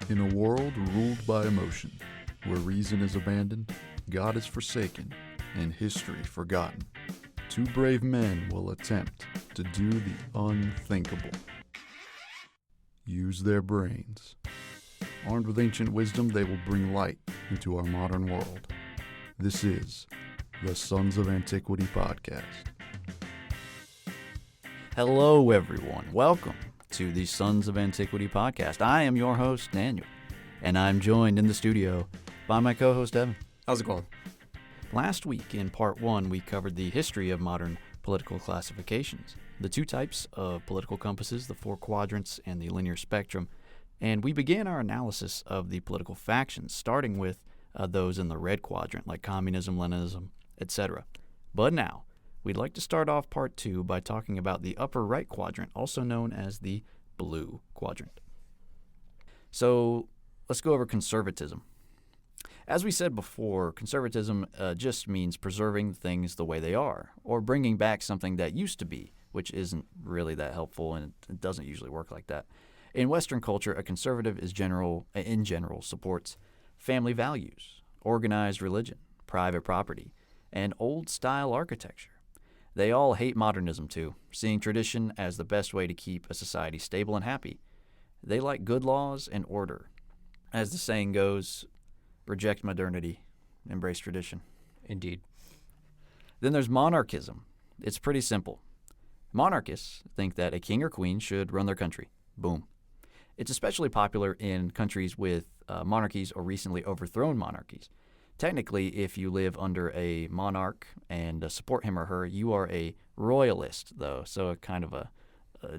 In a world ruled by emotion, where reason is abandoned, God is forsaken, and history forgotten, two brave men will attempt to do the unthinkable. Use their brains. Armed with ancient wisdom, they will bring light into our modern world. This is the Sons of Antiquity podcast. Hello, everyone. Welcome to the Sons of Antiquity podcast. I am your host, Daniel, and I'm joined in the studio by my co-host, Evan. How's it going? Last week, in part one, we covered the history of modern political classifications, the two types of political compasses, the four quadrants and the linear spectrum, and we began our analysis of the political factions, starting with those in the red quadrant, like communism, Leninism, etc. But now, we'd like to start off part two by talking about the upper right quadrant, also known as the blue quadrant. So let's go over conservatism. As we said before, conservatism just means preserving things the way they are, or bringing back something that used to be, which isn't really that helpful, and it doesn't usually work like that. In Western culture, a conservative in general supports family values, organized religion, private property, and old-style architecture. They all hate modernism too, seeing tradition as the best way to keep a society stable and happy. They like good laws and order. As the saying goes, reject modernity, embrace tradition. Indeed. Then there's monarchism. It's pretty simple. Monarchists think that a king or queen should run their country. Boom. It's especially popular in countries with monarchies or recently overthrown monarchies. Technically, if you live under a monarch and support him or her, you are a royalist, though, so a kind of a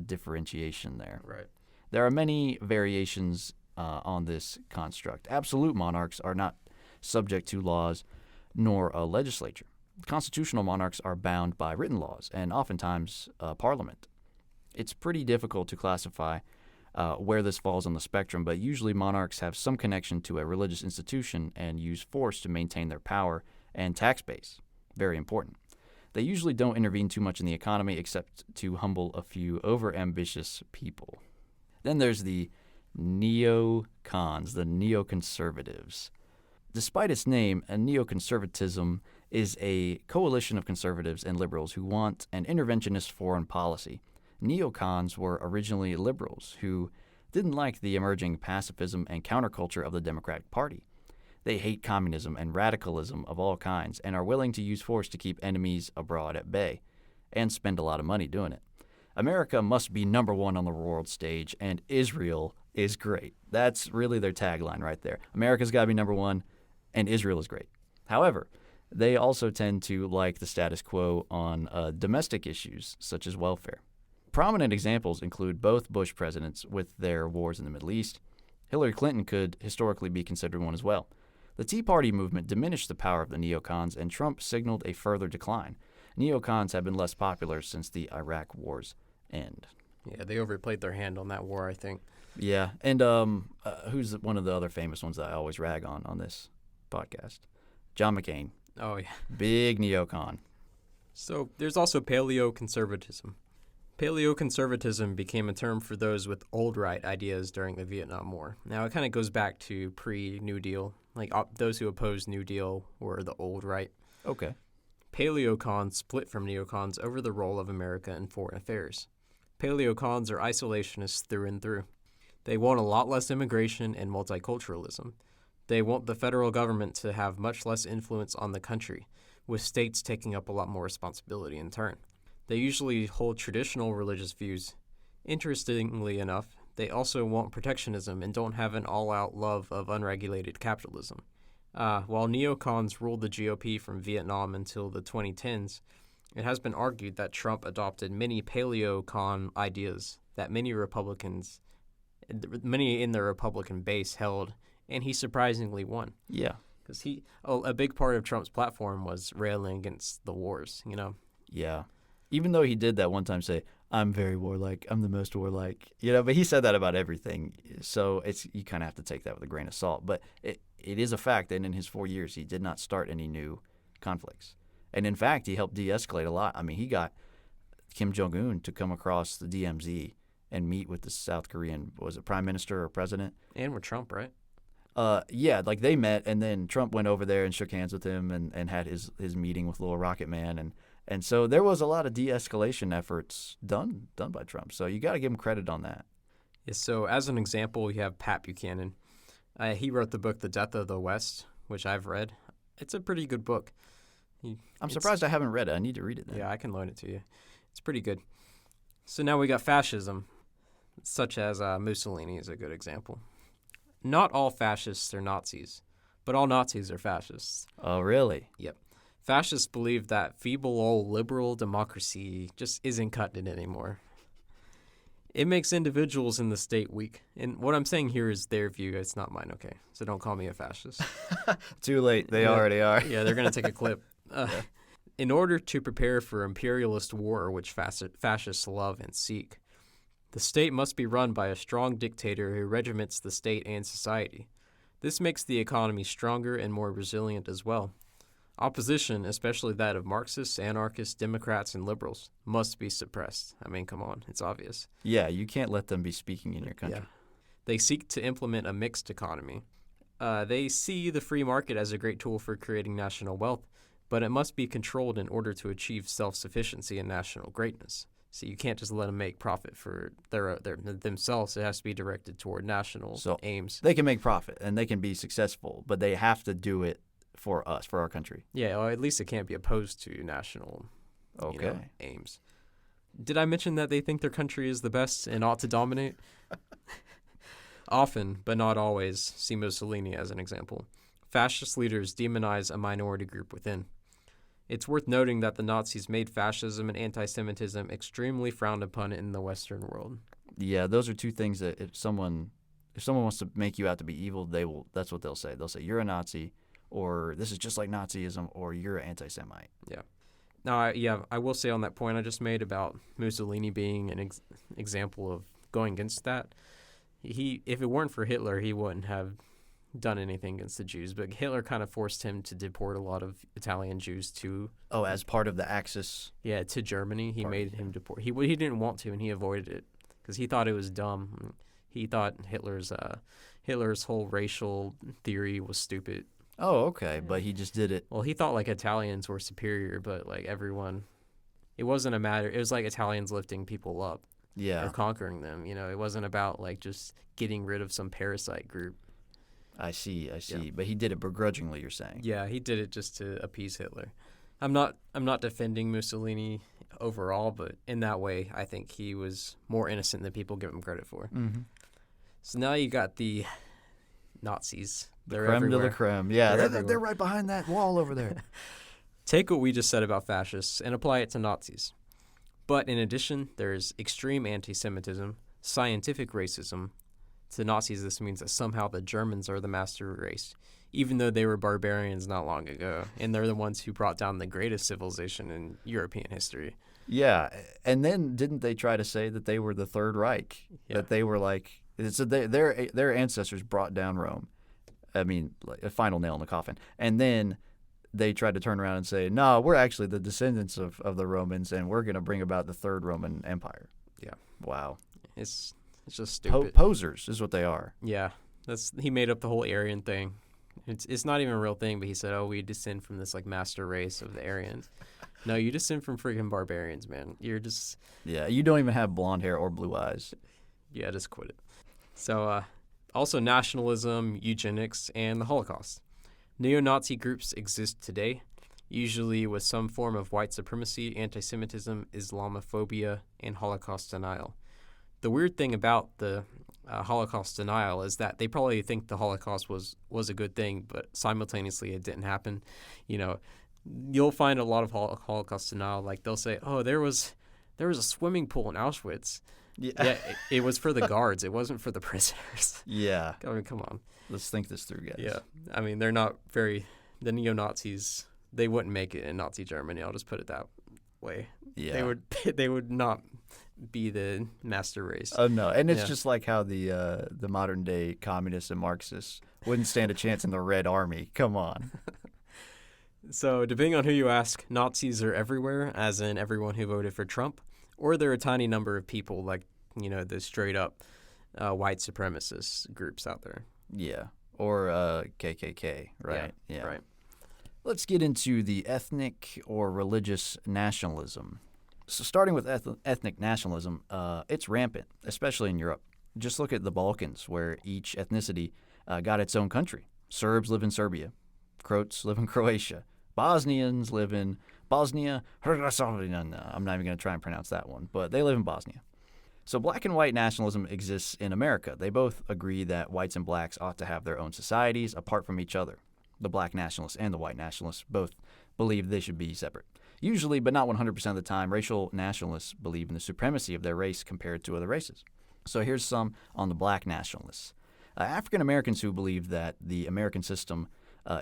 differentiation there. Right. There are many variations on this construct. Absolute monarchs are not subject to laws nor a legislature. Constitutional monarchs are bound by written laws and oftentimes parliament. It's pretty difficult to classify where this falls on the spectrum, but usually monarchs have some connection to a religious institution and use force to maintain their power and tax base. Very important. They usually don't intervene too much in the economy except to humble a few overambitious people. Then there's the neocons, the neoconservatives. Despite its name, a neoconservatism is a coalition of conservatives and liberals who want an interventionist foreign policy. Neocons were originally liberals who didn't like the emerging pacifism and counterculture of the Democratic Party. They hate communism and radicalism of all kinds and are willing to use force to keep enemies abroad at bay and spend a lot of money doing it. America must be number one on the world stage, and Israel is great. That's really their tagline right there. America's got to be number one, and Israel is great. However, they also tend to like the status quo on domestic issues such as welfare. Prominent examples include both Bush presidents with their wars in the Middle East. Hillary Clinton could historically be considered one as well. The Tea Party movement diminished the power of the neocons, and Trump signaled a further decline. Neocons have been less popular since the Iraq War's end. Yeah, they overplayed their hand on that war, I think. Yeah, and who's one of the other famous ones that I always rag on this podcast? John McCain. Oh, yeah. Big neocon. So there's also paleoconservatism. Paleoconservatism became a term for those with old right ideas during the Vietnam War. Now, it kind of goes back to pre-New Deal. Like, those who opposed New Deal were the old right. Okay. Paleocons split from neocons over the role of America in foreign affairs. Paleocons are isolationists through and through. They want a lot less immigration and multiculturalism. They want the federal government to have much less influence on the country, with states taking up a lot more responsibility in turn. They usually hold traditional religious views. Interestingly enough, they also want protectionism and don't have an all-out love of unregulated capitalism. While neocons ruled the GOP from Vietnam until the 2010s, it has been argued that Trump adopted many paleocon ideas that many in the Republican base held, and he surprisingly won. Yeah. Because a big part of Trump's platform was railing against the wars, you know? Yeah. Even though he did that one time say, I'm very warlike, I'm the most warlike, but he said that about everything. So you kind of have to take that with a grain of salt. But it is a fact that in his 4 years, he did not start any new conflicts. And in fact, he helped de-escalate a lot. I mean, he got Kim Jong-un to come across the DMZ and meet with the South Korean, was it prime minister or president? And with Trump, right? Yeah, like they met, and then Trump went over there and shook hands with him and had his meeting with Little Rocket Man, and so there was a lot of de-escalation efforts done by Trump. So you got to give him credit on that. Yeah, so as an example, you have Pat Buchanan. He wrote the book The Death of the West, which I've read. It's a pretty good book. I'm surprised I haven't read it. I need to read it then. Yeah, I can loan it to you. It's pretty good. So now we got fascism, such as Mussolini is a good example. Not all fascists are Nazis, but all Nazis are fascists. Oh, really? Yep. Fascists believe that feeble old liberal democracy just isn't cutting it anymore. It makes individuals in the state weak. And what I'm saying here is their view. It's not mine, okay? So don't call me a fascist. Too late. They already are. Yeah, they're going to take a clip. In order to prepare for imperialist war, which fascists love and seek, the state must be run by a strong dictator who regiments the state and society. This makes the economy stronger and more resilient as well. Opposition, especially that of Marxists, anarchists, Democrats, and liberals, must be suppressed. I mean, come on, it's obvious. Yeah, you can't let them be speaking in your country. Yeah. They seek to implement a mixed economy. They see the free market as a great tool for creating national wealth, but it must be controlled in order to achieve self-sufficiency and national greatness. So you can't just let them make profit for themselves. It has to be directed toward national aims. They can make profit and they can be successful, but they have to do it for us, for our country. Yeah, or at least it can't be opposed to national aims. Did I mention that they think their country is the best and ought to dominate? Often, but not always, see Mussolini as an example. Fascist leaders demonize a minority group within. It's worth noting that the Nazis made fascism and anti-Semitism extremely frowned upon in the Western world. Yeah, those are two things that if someone wants to make you out to be evil, that's what they'll say. They'll say you're a Nazi, or this is just like Nazism, or you're an anti-Semite. Yeah. Now, I will say on that point I just made about Mussolini being an example of going against that. If it weren't for Hitler, he wouldn't have done anything against the Jews, but Hitler kind of forced him to deport a lot of Italian Jews to... Oh, as part of the Axis? Yeah, to Germany. He made him deport. He didn't want to, and he avoided it because he thought it was dumb. He thought Hitler's whole racial theory was stupid. Oh, okay, but he just did it. Well, he thought like Italians were superior, but like everyone... It wasn't a matter... It was like Italians lifting people up. Yeah. Or conquering them. You know, it wasn't about like just getting rid of some parasite group. I see. Yeah. But he did it begrudgingly, you're saying. Yeah, he did it just to appease Hitler. I'm not defending Mussolini overall, but in that way, I think he was more innocent than people give him credit for. Mm-hmm. So now you got the Nazis. They're creme everywhere. de la creme. Yeah, They're right behind that wall over there. Take what we just said about fascists and apply it to Nazis. But in addition, there's extreme anti-Semitism, scientific racism. To Nazis, this means that somehow the Germans are the master race, even though they were barbarians not long ago, and they're the ones who brought down the greatest civilization in European history. Yeah, and then didn't they try to say that they were the Third Reich? Yeah. That they were like, so their ancestors brought down Rome. I mean, like a final nail in the coffin. And then they tried to turn around and say, no, we're actually the descendants of the Romans, and we're going to bring about the Third Roman Empire. Yeah. Wow. It's just stupid. Posers is what they are. Yeah, he made up the whole Aryan thing. It's not even a real thing, but he said, "Oh, we descend from this like master race of the Aryans." No, you descend from freaking barbarians, man. You're just you don't even have blonde hair or blue eyes. Yeah, just quit it. So, also nationalism, eugenics, and the Holocaust. Neo-Nazi groups exist today, usually with some form of white supremacy, anti-Semitism, Islamophobia, and Holocaust denial. The weird thing about the Holocaust denial is that they probably think the Holocaust was a good thing, but simultaneously it didn't happen. You know, you'll find a lot of Holocaust denial. Like they'll say, "Oh, there was a swimming pool in Auschwitz." Yeah, it was for the guards. It wasn't for the prisoners. Yeah. I mean, come on. Let's think this through, guys. Yeah. I mean, they're not very. The neo-Nazis, they wouldn't make it in Nazi Germany. I'll just put it that way. Yeah. They would not be the master race. Oh no, and it's just like how the modern day communists and Marxists wouldn't stand a chance in the Red Army. Come on. So depending on who you ask, Nazis are everywhere, as in everyone who voted for Trump, or they're a tiny number of people like the straight up white supremacist groups out there. Yeah. Or KKK, right? Yeah. Right. Let's get into the ethnic or religious nationalism. So starting with ethnic nationalism, it's rampant, especially in Europe. Just look at the Balkans, where each ethnicity got its own country. Serbs live in Serbia. Croats live in Croatia. Bosnians live in Bosnia. I'm not even going to try and pronounce that one, but they live in Bosnia. So black and white nationalism exists in America. They both agree that whites and blacks ought to have their own societies apart from each other. The black nationalists and the white nationalists both believe they should be separate. Usually, but not 100% of the time, racial nationalists believe in the supremacy of their race compared to other races. So here's some on the black nationalists. African Americans who believe that the American system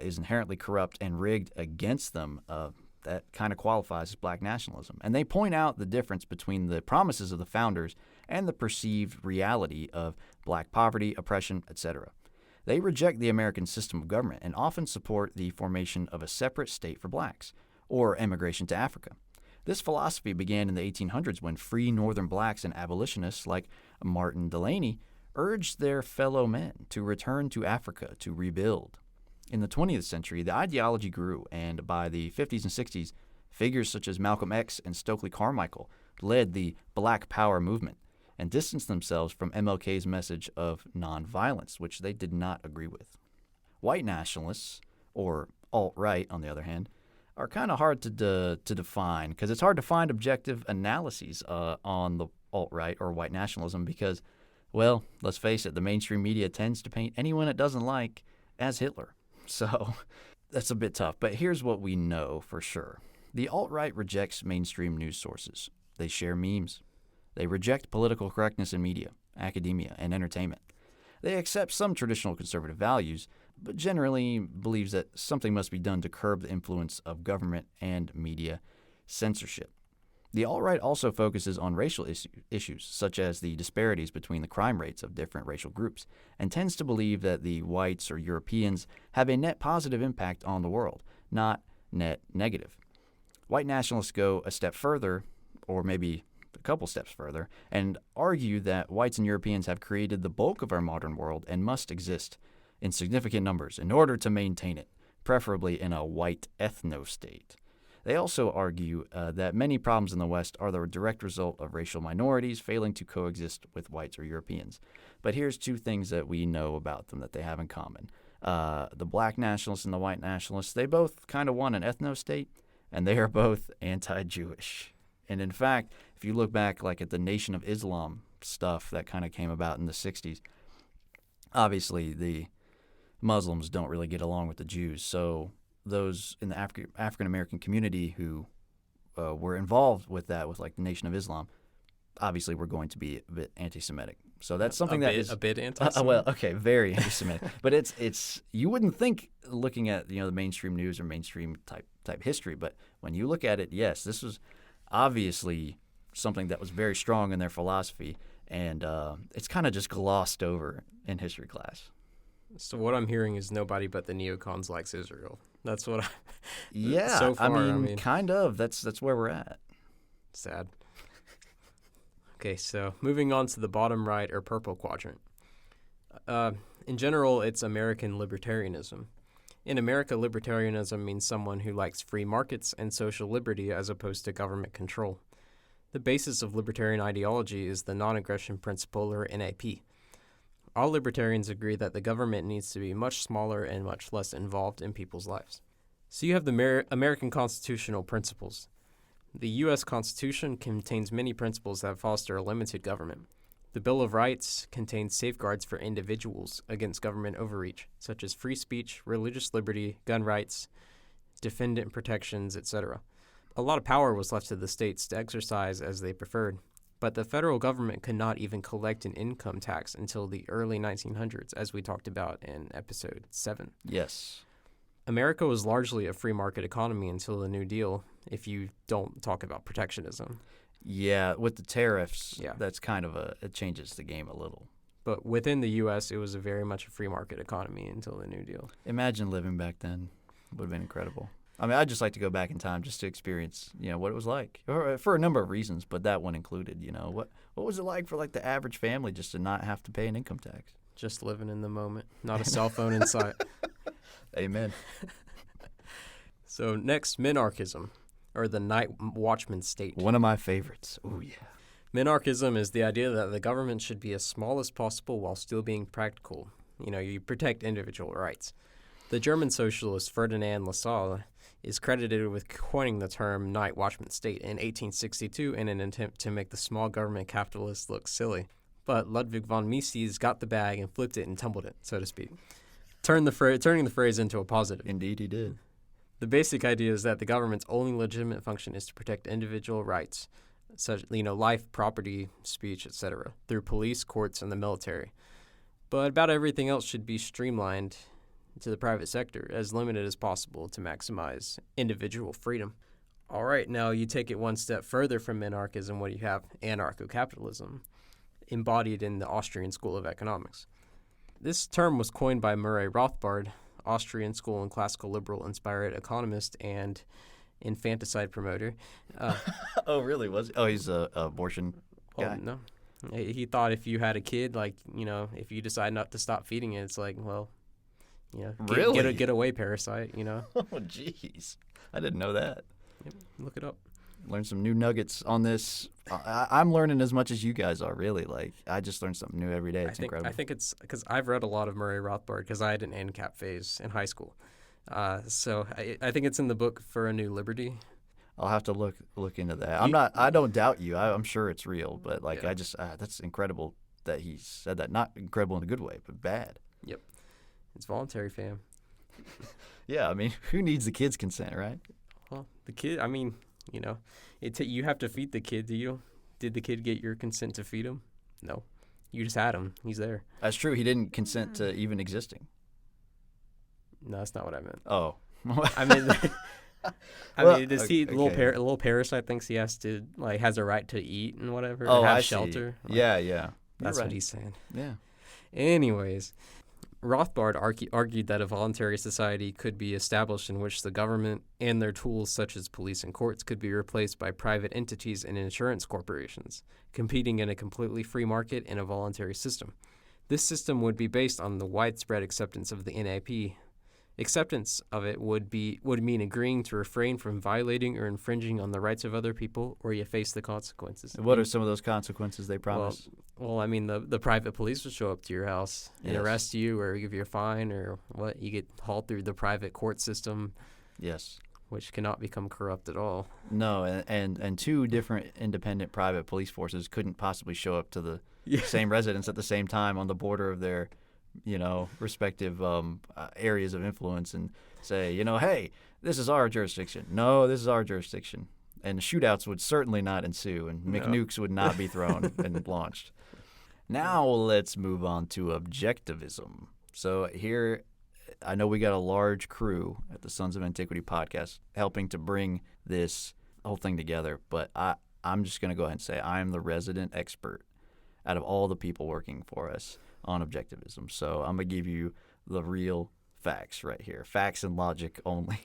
is inherently corrupt and rigged against them, that kind of qualifies as black nationalism. And they point out the difference between the promises of the founders and the perceived reality of black poverty, oppression, etc. They reject the American system of government and often support the formation of a separate state for blacks, or emigration to Africa. This philosophy began in the 1800s when free northern blacks and abolitionists like Martin Delany urged their fellow men to return to Africa to rebuild. In the 20th century, the ideology grew, and by the 50s and 60s, figures such as Malcolm X and Stokely Carmichael led the Black Power movement and distanced themselves from MLK's message of nonviolence, which they did not agree with. White nationalists, or alt-right on the other hand, are kind of hard to define because it's hard to find objective analyses on the alt-right or white nationalism because, well, let's face it, the mainstream media tends to paint anyone it doesn't like as Hitler. So that's a bit tough, but here's what we know for sure. The alt-right rejects mainstream news sources. They share memes. They reject political correctness in media, academia, and entertainment. They accept some traditional conservative values, but generally believes that something must be done to curb the influence of government and media censorship. The alt-right also focuses on racial issues, such as the disparities between the crime rates of different racial groups, and tends to believe that the whites or Europeans have a net positive impact on the world, not net negative. White nationalists go a step further, or maybe a couple steps further, and argue that whites and Europeans have created the bulk of our modern world and must exist in significant numbers in order to maintain it, preferably in a white ethno-state. They also argue that many problems in the West are the direct result of racial minorities failing to coexist with whites or Europeans. But here's two things that we know about them that they have in common. The black nationalists and the white nationalists, they both kind of want an ethno-state, and they are both anti-Jewish. And in fact, if you look back like at the Nation of Islam stuff that kind of came about in the 60s, obviously the Muslims don't really get along with the Jews. So those in the African-American community who were involved with that, with like the Nation of Islam, obviously were going to be a bit anti-Semitic. So that's something a bit anti-Semitic. Well, okay, very anti-Semitic. But it's you wouldn't think looking at the mainstream news or mainstream type history, but when you look at it, yes, this was obviously something that was very strong in their philosophy, and it's kind of just glossed over in history class. So what I'm hearing is nobody but the neocons likes Israel. That's what yeah, so far, I mean, kind of. That's where we're at. Sad. Okay, so moving on to the bottom right or purple quadrant. In general, it's American libertarianism. In America, libertarianism means someone who likes free markets and social liberty as opposed to government control. The basis of libertarian ideology is the non-aggression principle, or NAP. All libertarians agree that the government needs to be much smaller and much less involved in people's lives. So you have the American constitutional principles. The U.S. Constitution contains many principles that foster a limited government. The Bill of Rights contains safeguards for individuals against government overreach, such as free speech, religious liberty, gun rights, defendant protections, etc. A lot of power was left to the states to exercise as they preferred, but the federal government could not even collect an income tax until the early 1900s, as we talked about in episode 7. Yes. America was largely a free market economy until the New Deal, if you don't talk about protectionism. Yeah, with the tariffs, that's kind of it changes the game a little. But within the U.S., it was very much a free market economy until the New Deal. Imagine living back then. It would have been incredible. I mean, I'd just like to go back in time just to experience, what it was like, for a number of reasons, but that one included. What was it like for like the average family just to not have to pay an income tax? Just living in the moment, not a cell phone in sight. Amen. So next, minarchism, or the night watchman state. One of my favorites. Oh yeah. Minarchism is the idea that the government should be as small as possible while still being practical. You protect individual rights. The German socialist Ferdinand Lassalle is credited with coining the term night watchman state in 1862 in an attempt to make the small government capitalists look silly. But Ludwig von Mises got the bag and flipped it and tumbled it, so to speak, turning the phrase into a positive. Indeed, he did. The basic idea is that the government's only legitimate function is to protect individual rights, such life, property, speech, etc., through police, courts, and the military. But about everything else should be streamlined to the private sector, as limited as possible to maximize individual freedom. All right, now you take it one step further from minarchism. What do you have? Anarcho-capitalism, embodied in the Austrian School of Economics. This term was coined by Murray Rothbard, Austrian school and classical liberal-inspired economist and infanticide promoter. Oh, really? Was he? Oh, he's a abortion guy? No. He thought if you had a kid, if you decide not to stop feeding it, it's like, well, really? Get away, parasite, Oh, jeez. I didn't know that. Yep, look it up. Learn some new nuggets on this. I'm learning as much as you guys are, really. Like, I just learn something new every day. It's incredible. I think it's because I've read a lot of Murray Rothbard because I had an ANCAP phase in high school. So I think it's in the book For a New Liberty. I'll have to look into that. I don't doubt you. I'm sure it's real, but I just that's incredible that he said that. Not incredible in a good way, but bad. Yep, it's voluntary, fam. Yeah, I mean, who needs the kid's consent, right? Well, the kid. I mean, you have to feed the kid. Did the kid get your consent to feed him? No, you just had him. He's there. That's true. He didn't consent to even existing. No, that's not what I meant. Oh, I mean. Does he okay. little parasite thinks he has a right to eat and whatever? Oh, and have I shelter. See. Yeah. That's right. what he's saying. Yeah. Anyways, Rothbard argued that a voluntary society could be established in which the government and their tools, such as police and courts, could be replaced by private entities and insurance corporations, competing in a completely free market in a voluntary system. This system would be based on the widespread acceptance of the NAP. Acceptance of it would mean agreeing to refrain from violating or infringing on the rights of other people, or you face the consequences. What are some of those consequences they promise? Well, I mean, the private police will show up to your house and arrest you, or give you a fine, or what? You get hauled through the private court system. Yes. Which cannot become corrupt at all. No, and two different independent private police forces couldn't possibly show up to the same residence at the same time on the border of their respective areas of influence and say, hey, this is our jurisdiction. No, this is our jurisdiction. And shootouts would certainly not ensue, and McNukes would not be thrown and launched. Now let's move on to objectivism. So here, I know we got a large crew at the Sons of Antiquity podcast helping to bring this whole thing together, but I'm just going to go ahead and say I'm the resident expert out of all the people working for us on objectivism. So I'm going to give you the real facts right here. Facts and logic only.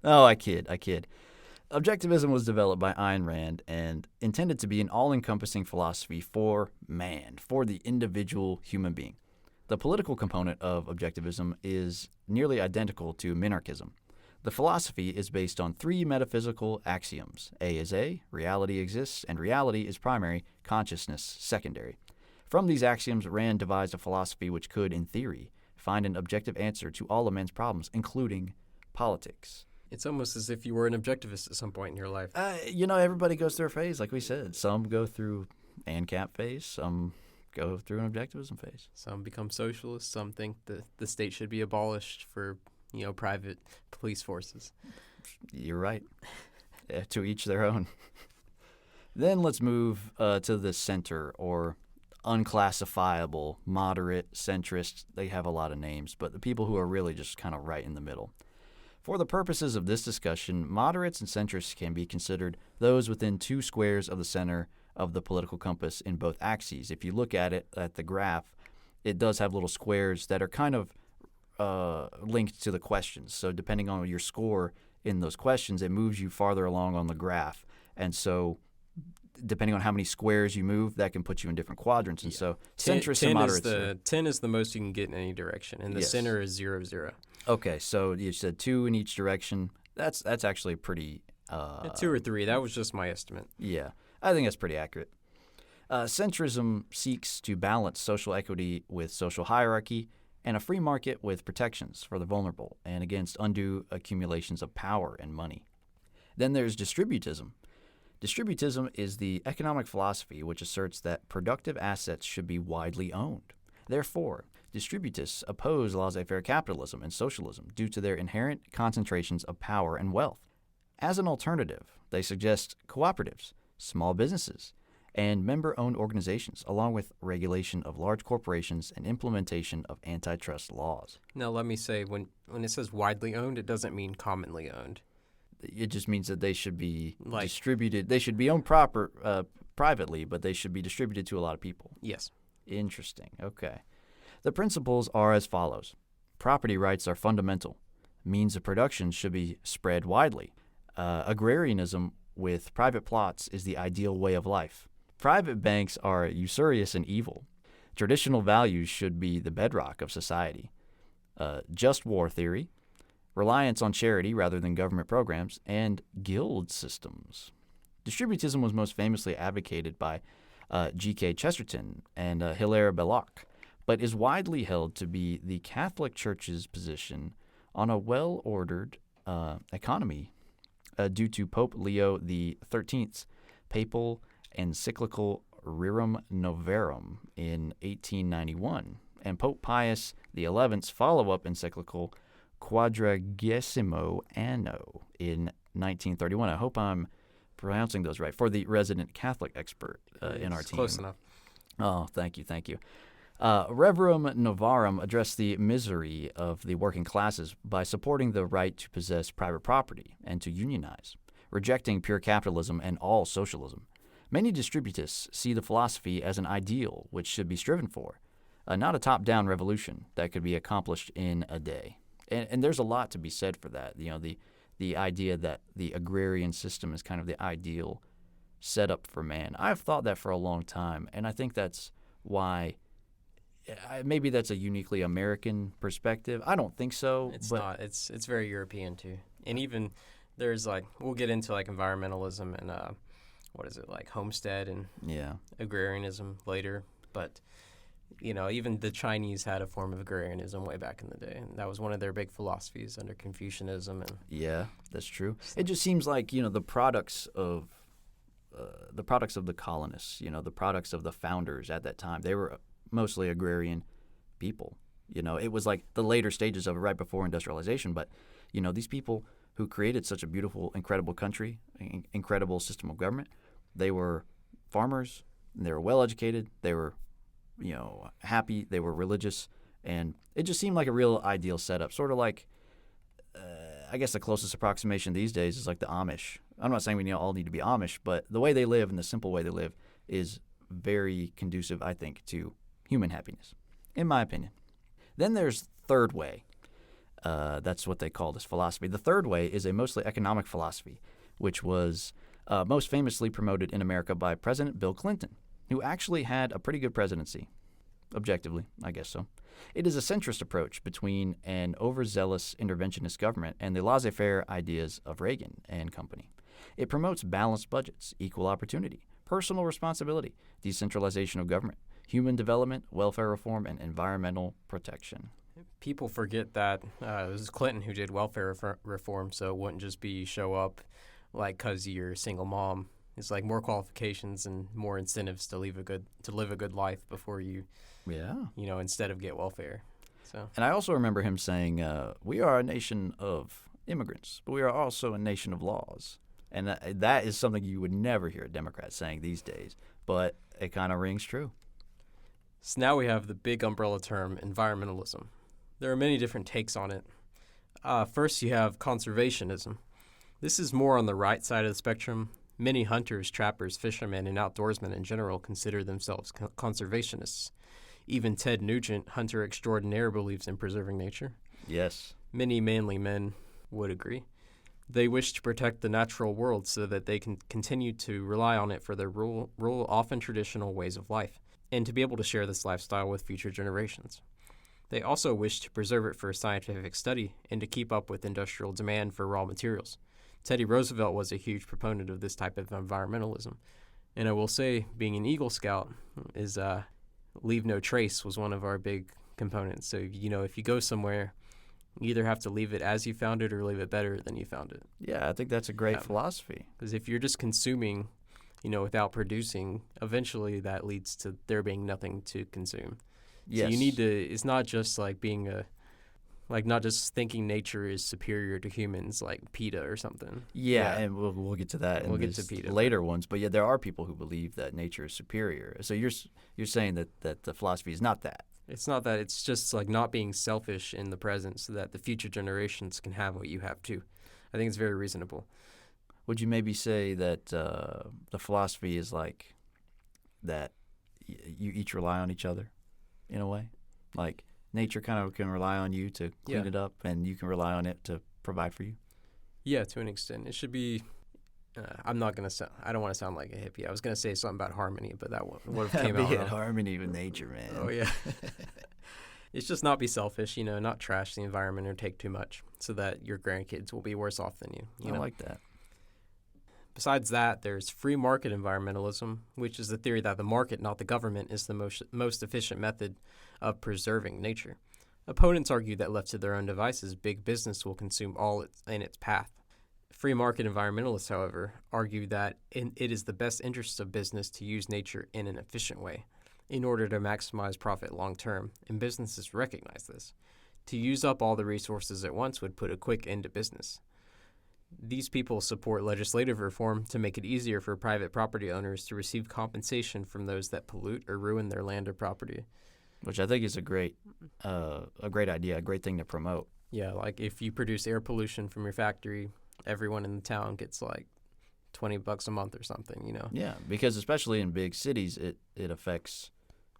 Oh, I kid. Objectivism was developed by Ayn Rand and intended to be an all-encompassing philosophy for man, for the individual human being. The political component of objectivism is nearly identical to minarchism. The philosophy is based on three metaphysical axioms. A is A, reality exists, and reality is primary, consciousness secondary. From these axioms, Rand devised a philosophy which could, in theory, find an objective answer to all of man's problems, including politics. It's almost as if you were an objectivist at some point in your life. Everybody goes through a phase, like we said. Some go through ANCAP phase, some go through an objectivism phase. Some become socialists, some think that the state should be abolished for, private police forces. You're right. To each their own. Then let's move to the center, or unclassifiable, moderate, centrist. They have a lot of names, but the people who are really just kind of right in the middle. For the purposes of this discussion, moderates and centrists can be considered those within two squares of the center of the political compass in both axes. If you look at it at the graph, it does have little squares that are kind of linked to the questions. So depending on your score in those questions, it moves you farther along on the graph. And so depending on how many squares you move, that can put you in different quadrants. And so centrists and moderates. 10 is the most you can get in any direction, and the center is 0, 0. Okay, so you said 2 in each direction. That's actually pretty... 2 or 3. That was just my estimate. Yeah, I think that's pretty accurate. Centrism seeks to balance social equity with social hierarchy and a free market with protections for the vulnerable and against undue accumulations of power and money. Then there's distributism. Distributism is the economic philosophy which asserts that productive assets should be widely owned. Therefore, distributists oppose laissez-faire capitalism and socialism due to their inherent concentrations of power and wealth. As an alternative, they suggest cooperatives, small businesses, and member-owned organizations, along with regulation of large corporations and implementation of antitrust laws. Now, let me say, when it says widely owned, it doesn't mean commonly owned. It just means that they should be distributed. They should be owned privately, but they should be distributed to a lot of people. Yes. Interesting. Okay. The principles are as follows. Property rights are fundamental. Means of production should be spread widely. Agrarianism with private plots is the ideal way of life. Private banks are usurious and evil. Traditional values should be the bedrock of society. Just war theory, reliance on charity rather than government programs, and guild systems. Distributism was most famously advocated by G.K. Chesterton and Hilaire Belloc, but is widely held to be the Catholic Church's position on a well-ordered economy due to Pope Leo XIII's papal encyclical Rerum Novarum in 1891, and Pope Pius XI's follow-up encyclical Quadragesimo Anno in 1931. I hope I'm pronouncing those right for the resident Catholic expert in our team. Close enough. Oh, thank you. Rerum Novarum addressed the misery of the working classes by supporting the right to possess private property and to unionize, rejecting pure capitalism and all socialism. Many distributists see the philosophy as an ideal which should be striven for, not a top-down revolution that could be accomplished in a day. And there's a lot to be said for that. You know, the idea that the agrarian system is kind of the ideal setup for man. I've thought that for a long time, and I think that's why maybe that's a uniquely American perspective. I don't think so. It's not. It's very European too. And even there's we'll get into environmentalism and homestead and agrarianism later, but even the Chinese had a form of agrarianism way back in the day, and that was one of their big philosophies under Confucianism. And yeah, that's true. It just seems like the products of the colonists, the products of the founders at that time, they were mostly agrarian people. It was like the later stages of it, right before industrialization. But these people who created such a beautiful, incredible country, incredible system of government, they were farmers. They were well educated. They were happy, they were religious, and it just seemed like a real ideal setup. Sort of like, I guess the closest approximation these days is like the Amish. I'm not saying we all need to be Amish, but the way they live and the simple way they live is very conducive, I think, to human happiness, in my opinion. Then there's third way. That's what they call this philosophy. The third way is a mostly economic philosophy, which was most famously promoted in America by President Bill Clinton, who actually had a pretty good presidency, objectively, I guess so. It is a centrist approach between an overzealous interventionist government and the laissez-faire ideas of Reagan and company. It promotes balanced budgets, equal opportunity, personal responsibility, decentralization of government, human development, welfare reform, and environmental protection. People forget that it was Clinton who did welfare reform, so it wouldn't just be show up because you're a single mom. It's more qualifications and more incentives to live a good life before you, instead of get welfare. So. And I also remember him saying, "We are a nation of immigrants, but we are also a nation of laws." And that is something you would never hear a Democrat saying these days, but it kind of rings true. So now we have the big umbrella term, environmentalism. There are many different takes on it. First, you have conservationism. This is more on the right side of the spectrum. Many hunters, trappers, fishermen, and outdoorsmen in general consider themselves conservationists. Even Ted Nugent, hunter extraordinaire, believes in preserving nature. Yes. Many manly men would agree. They wish to protect the natural world so that they can continue to rely on it for their rural, often traditional ways of life, and to be able to share this lifestyle with future generations. They also wish to preserve it for scientific study and to keep up with industrial demand for raw materials. Teddy Roosevelt was a huge proponent of this type of environmentalism. And I will say, being an Eagle Scout is leave no trace was one of our big components. So, if you go somewhere, you either have to leave it as you found it or leave it better than you found it. Yeah, I think that's a great philosophy. Because if you're just consuming, without producing, eventually that leads to there being nothing to consume. Yes. So you need to, it's not just like being not just thinking nature is superior to humans like PETA or something. Yeah, and we'll get to that We'll in get to PETA later ones. But yeah, there are people who believe that nature is superior. So you're saying that the philosophy is not that. It's not that. It's just like not being selfish in the present so that the future generations can have what you have too. I think it's very reasonable. Would you maybe say that the philosophy is like that you each rely on each other in a way? Like nature kind of can rely on you to clean it up, and you can rely on it to provide for you? Yeah, to an extent. It should be... I don't want to sound like a hippie. I was going to say something about harmony, but that would have came out wrong. Harmony with nature, man. Oh, yeah. It's just not be selfish, not trash the environment or take too much so that your grandkids will be worse off than you. I like that. Besides that, there's free market environmentalism, which is the theory that the market, not the government, is the most efficient method of preserving nature. Opponents argue that left to their own devices, big business will consume all in its path. Free market environmentalists, however, argue that it is the best interest of business to use nature in an efficient way in order to maximize profit long term, and businesses recognize this. To use up all the resources at once would put a quick end to business. These people support legislative reform to make it easier for private property owners to receive compensation from those that pollute or ruin their land or property. Which I think is a great idea, a great thing to promote. Yeah, like if you produce air pollution from your factory, everyone in the town gets like $20 a month or something, Yeah, because especially in big cities, it affects,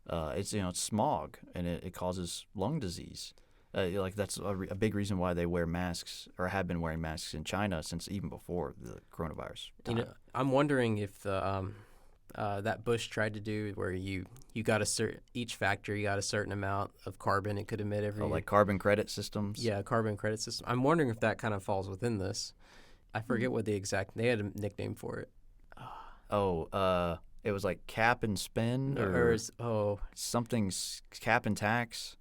it's smog, and it causes lung disease. That's a big reason why they wear masks or have been wearing masks in China since even before the coronavirus time. I'm wondering if that Bush tried to do where you got each factory got a certain amount of carbon it could emit every year. Like carbon credit systems? Yeah, carbon credit system. I'm wondering if that kind of falls within this. I forget what they had a nickname for it. It was like cap and spend something cap and tax.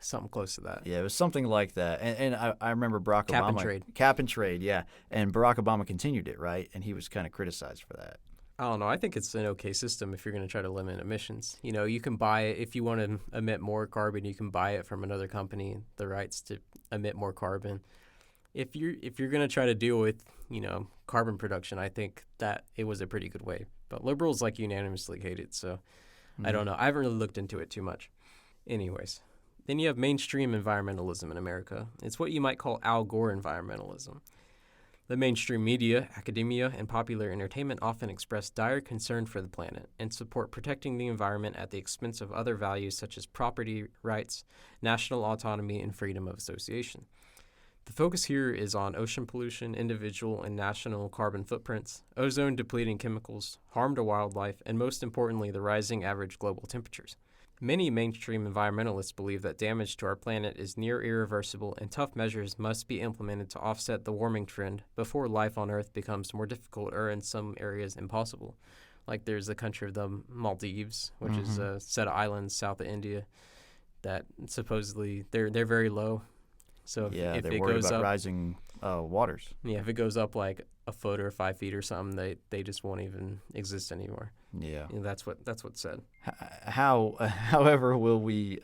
Something close to that. Yeah, it was something like that. And I remember Barack Obama. Cap and trade. Cap and trade, yeah. And Barack Obama continued it, right? And he was kind of criticized for that. I don't know. I think it's an okay system if you're going to try to limit emissions. You can buy it. If you want to emit more carbon, you can buy it from another company, the rights to emit more carbon. If you're going to try to deal with, carbon production, I think that it was a pretty good way. But liberals unanimously hate it, so I don't know. I haven't really looked into it too much. Anyways. Then you have mainstream environmentalism in America. It's what you might call Al Gore environmentalism. The mainstream media, academia, and popular entertainment often express dire concern for the planet and support protecting the environment at the expense of other values such as property rights, national autonomy, and freedom of association. The focus here is on ocean pollution, individual and national carbon footprints, ozone-depleting chemicals, harm to wildlife, and most importantly, the rising average global temperatures. Many mainstream environmentalists believe that damage to our planet is near irreversible and tough measures must be implemented to offset the warming trend before life on Earth becomes more difficult or in some areas impossible. Like there's the country of the Maldives, which is a set of islands south of India that supposedly they're very low. So if they're it worried goes about up, rising waters. Yeah, if it goes up like a foot or 5 feet or something, they just won't even exist anymore. Yeah, that's what's said. However, will we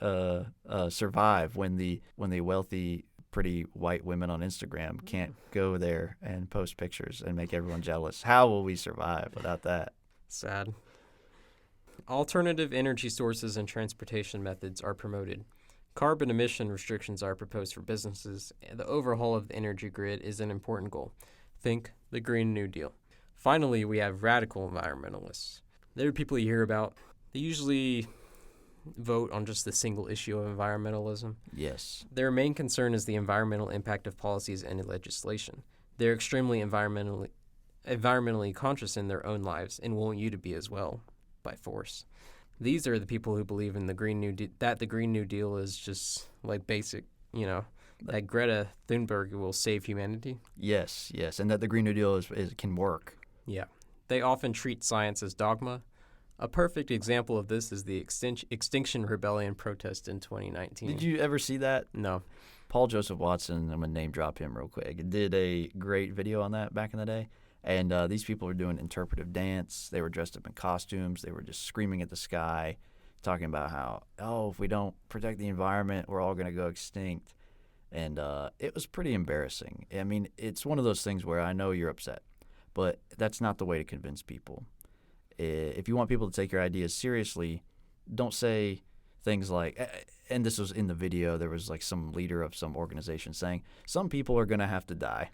survive when the wealthy, pretty white women on Instagram can't go there and post pictures and make everyone jealous? How will we survive without that? Sad. Alternative energy sources and transportation methods are promoted. Carbon emission restrictions are proposed for businesses. The overhaul of the energy grid is an important goal. Think the Green New Deal. Finally, we have radical environmentalists. They're people you hear about. They usually vote on just the single issue of environmentalism. Yes. Their main concern is the environmental impact of policies and legislation. They're extremely environmentally conscious in their own lives and want you to be as well, by force. These are the people who believe in the Green New that the Green New Deal is just like basic, that Greta Thunberg will save humanity. Yes, and that the Green New Deal can work. Yeah. They often treat science as dogma. A perfect example of this is the Extinction Rebellion protest in 2019. Did you ever see that? No. Paul Joseph Watson, I'm going to name drop him real quick, did a great video on that back in the day. And these people were doing interpretive dance. They were dressed up in costumes. They were just screaming at the sky, talking about how, if we don't protect the environment, we're all going to go extinct. And it was pretty embarrassing. I mean, it's one of those things where I know you're upset, but that's not the way to convince people. If you want people to take your ideas seriously, don't say things like, and this was in the video, there was like some leader of some organization saying, some people are going to have to die.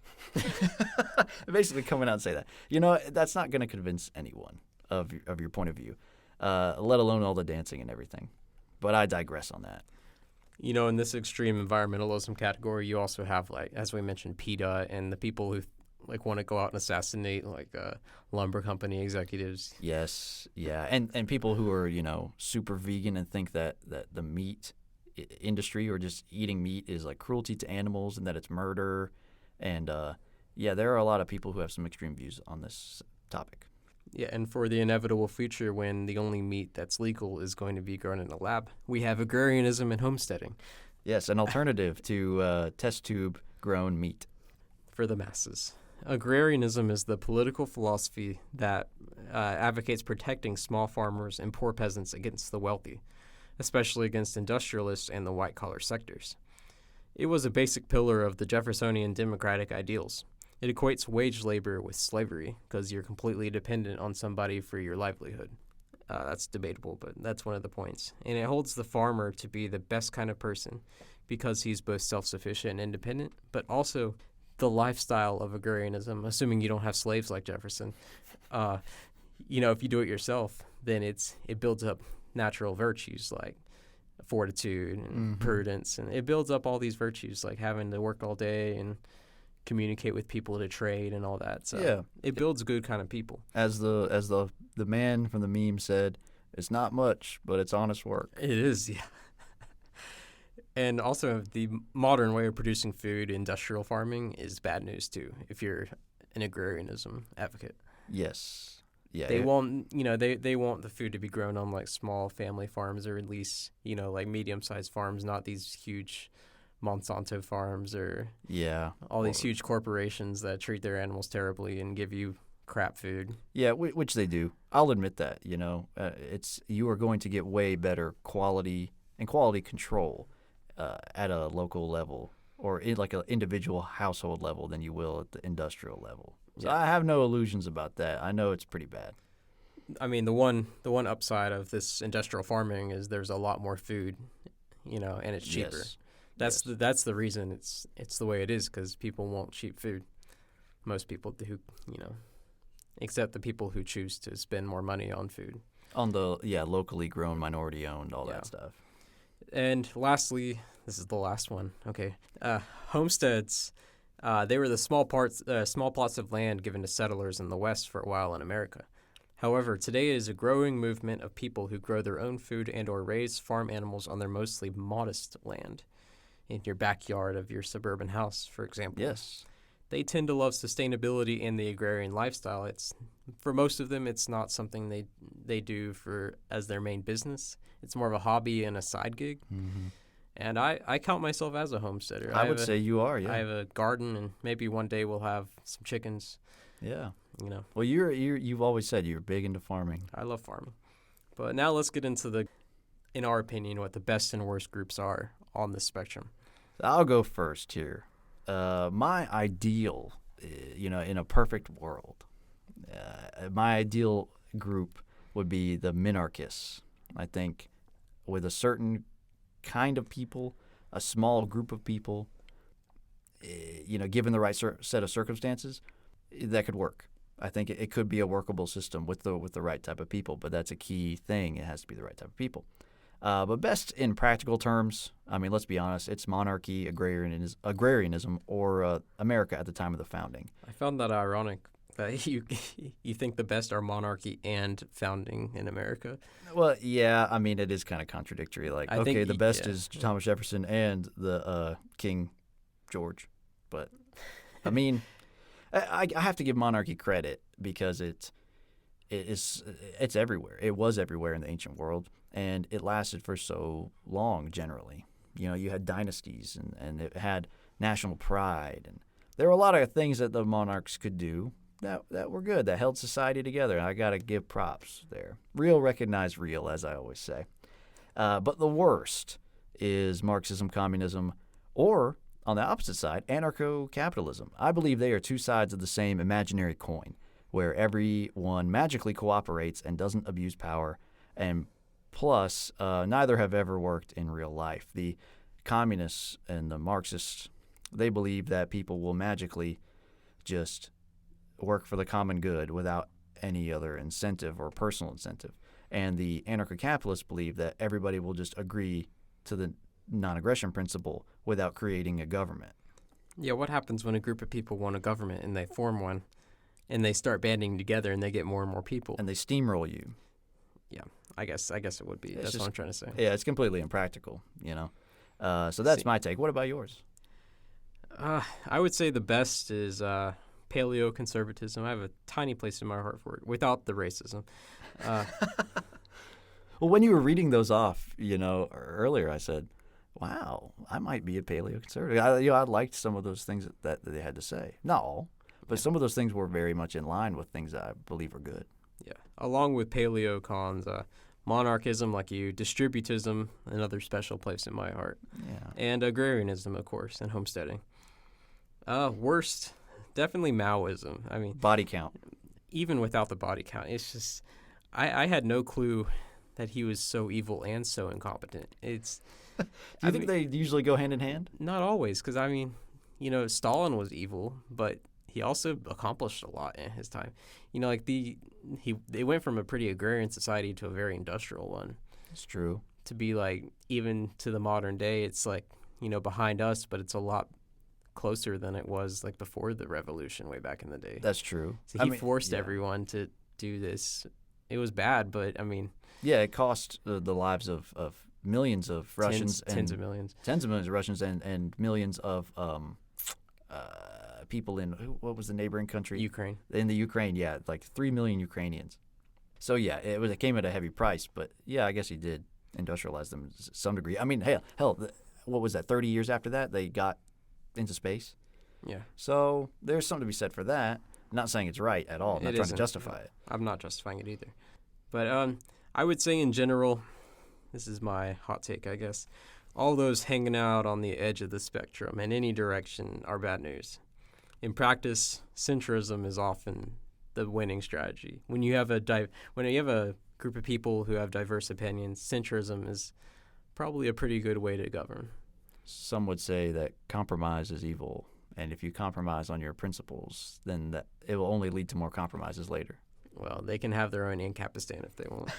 Basically coming out and say that. That's not going to convince anyone of your point of view, let alone all the dancing and everything. But I digress on that. In this extreme environmentalism category, you also have, like, as we mentioned, PETA and the people who want to go out and assassinate lumber company executives. Yes, yeah, and people who are super vegan and think that the meat industry or just eating meat is like cruelty to animals and that it's murder, and there are a lot of people who have some extreme views on this topic. Yeah, and for the inevitable future when the only meat that's legal is going to be grown in a lab, we have agrarianism and homesteading. Yes, an alternative to test tube grown meat for the masses. Agrarianism is the political philosophy that advocates protecting small farmers and poor peasants against the wealthy, especially against industrialists and the white-collar sectors. It was a basic pillar of the Jeffersonian democratic ideals. It equates wage labor with slavery because you're completely dependent on somebody for your livelihood. That's debatable, but that's one of the points. And it holds the farmer to be the best kind of person because he's both self-sufficient and independent, but also the lifestyle of agrarianism, assuming you don't have slaves like Jefferson. If you do it yourself, then it builds up natural virtues like fortitude and prudence, and it builds up all these virtues like having to work all day and communicate with people to trade and all that. So it builds good kind of people. As the man from the meme said, it's not much, but it's honest work. It is, yeah. And also, the modern way of producing food, industrial farming, is bad news too. If you're an agrarianism advocate, yes, yeah, they want they want the food to be grown on like small family farms, or at least like medium-sized farms, not these huge Monsanto farms or all these huge corporations that treat their animals terribly and give you crap food. Yeah, which they do. I'll admit that. You are going to get way better quality and quality control at a local level or like an individual household level than you will at the industrial level. So I have no illusions about that. I know it's pretty bad. I mean, the one upside of this industrial farming is there's a lot more food, and it's cheaper. Yes. That's the reason it's the way it is, because people want cheap food. Most people do, except the people who choose to spend more money on food. On the locally grown, minority owned, all that stuff. And lastly, this is the last one. Okay, homesteads. They were the small plots of land given to settlers in the West for a while in America. However, today it is a growing movement of people who grow their own food and or raise farm animals on their mostly modest land, in your backyard of your suburban house, for example. Yes. They tend to love sustainability and the agrarian lifestyle. It's for most of them, it's not something they do as their main business. It's more of a hobby and a side gig. Mm-hmm. And I count myself as a homesteader. I would say you are, yeah. I have a garden, and maybe one day we'll have some chickens. Yeah. Well, you've always said you're big into farming. I love farming. But now let's get into in our opinion, what the best and worst groups are on this spectrum. I'll go first here. My ideal, in a perfect world, my ideal group would be the minarchists. I think with a certain kind of people, a small group of people, given the right set of circumstances, that could work. I think it could be a workable system with the right type of people, but that's a key thing. It has to be the right type of people. But best in practical terms, I mean, let's be honest, it's monarchy, agrarianism, or America at the time of the founding. I found that ironic that you think the best are monarchy and founding in America. Well, yeah, I mean, it is kind of contradictory. Like, I okay, think the best yeah. is Thomas Jefferson and the King George. But, I mean, I have to give monarchy credit because it's everywhere. It was everywhere in the ancient world, and it lasted for so long generally. You know, you had dynasties, and it had national pride, and there were a lot of things that the monarchs could do that were good, that held society together. And I got to give props there. Real recognize real, as I always say. But the worst is Marxism, communism, or, on the opposite side, anarcho-capitalism. I believe they are two sides of the same imaginary coin, where everyone magically cooperates and doesn't abuse power, and plus, neither have ever worked in real life. The communists and the Marxists, they believe that people will magically just work for the common good without any other incentive or personal incentive. And the anarcho-capitalists believe that everybody will just agree to the non-aggression principle without creating a government. Yeah, what happens when a group of people want a government and they form one and they start banding together and they get more and more people? And they steamroll you. Yeah, I guess it would be. That's what I'm trying to say. Yeah, it's completely impractical, you know. So that's my take. What about yours? I would say the best is paleo-conservatism. I have a tiny place in my heart for it, without the racism. Well, when you were reading those off, you know, earlier, I said, wow, I might be a paleo-conservative. I liked some of those things that they had to say. Not all, but some of those things were very much in line with things that I believe are good. Yeah. Along with paleo-cons, monarchism, like you, distributism, another special place in my heart. Yeah. And agrarianism, of course, and homesteading. Worst, definitely Maoism. I mean, Body count. even without the body count, it's just, I had no clue that he was so evil and so incompetent. It's. Do you think they usually go hand in hand? Not always, because I mean, you know, Stalin was evil, but he also accomplished a lot in his time. You know, like they went from a pretty agrarian society to a very industrial one. It's true. To be like, even to the modern day, it's like, you know, behind us, but it's a lot closer than it was like before the revolution way back in the day. That's true. So he forced everyone to do this. It was bad, but I mean. Yeah, it cost the lives of millions of Russians. Tens of millions. Tens of millions of Russians and millions of people in, what was the neighboring country? Ukraine. In the Ukraine, yeah, like 3 million Ukrainians. So, yeah, it came at a heavy price. But, yeah, I guess he did industrialize them to some degree. I mean, hell, what was that, 30 years after that, they got into space? Yeah. So there's something to be said for that. I'm not saying it's right at all. I'm not trying to justify it. I'm not justifying it either. But I would say in general, this is my hot take, I guess, all those hanging out on the edge of the spectrum in any direction are bad news. In practice, centrism is often the winning strategy. When you have a group of people who have diverse opinions, centrism is probably a pretty good way to govern. Some would say that compromise is evil, and if you compromise on your principles, then that it will only lead to more compromises later. Well, they can have their own Ancapistan if they want.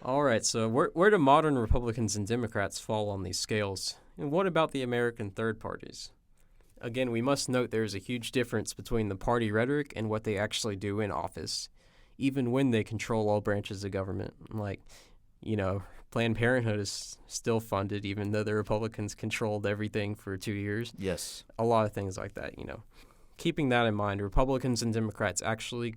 All right, so where do modern Republicans and Democrats fall on these scales? And what about the American third parties? Again, we must note there is a huge difference between the party rhetoric and what they actually do in office, even when they control all branches of government. Like, you know, Planned Parenthood is still funded, even though the Republicans controlled everything for 2 years. Yes. A lot of things like that, you know. Keeping that in mind, Republicans and Democrats actually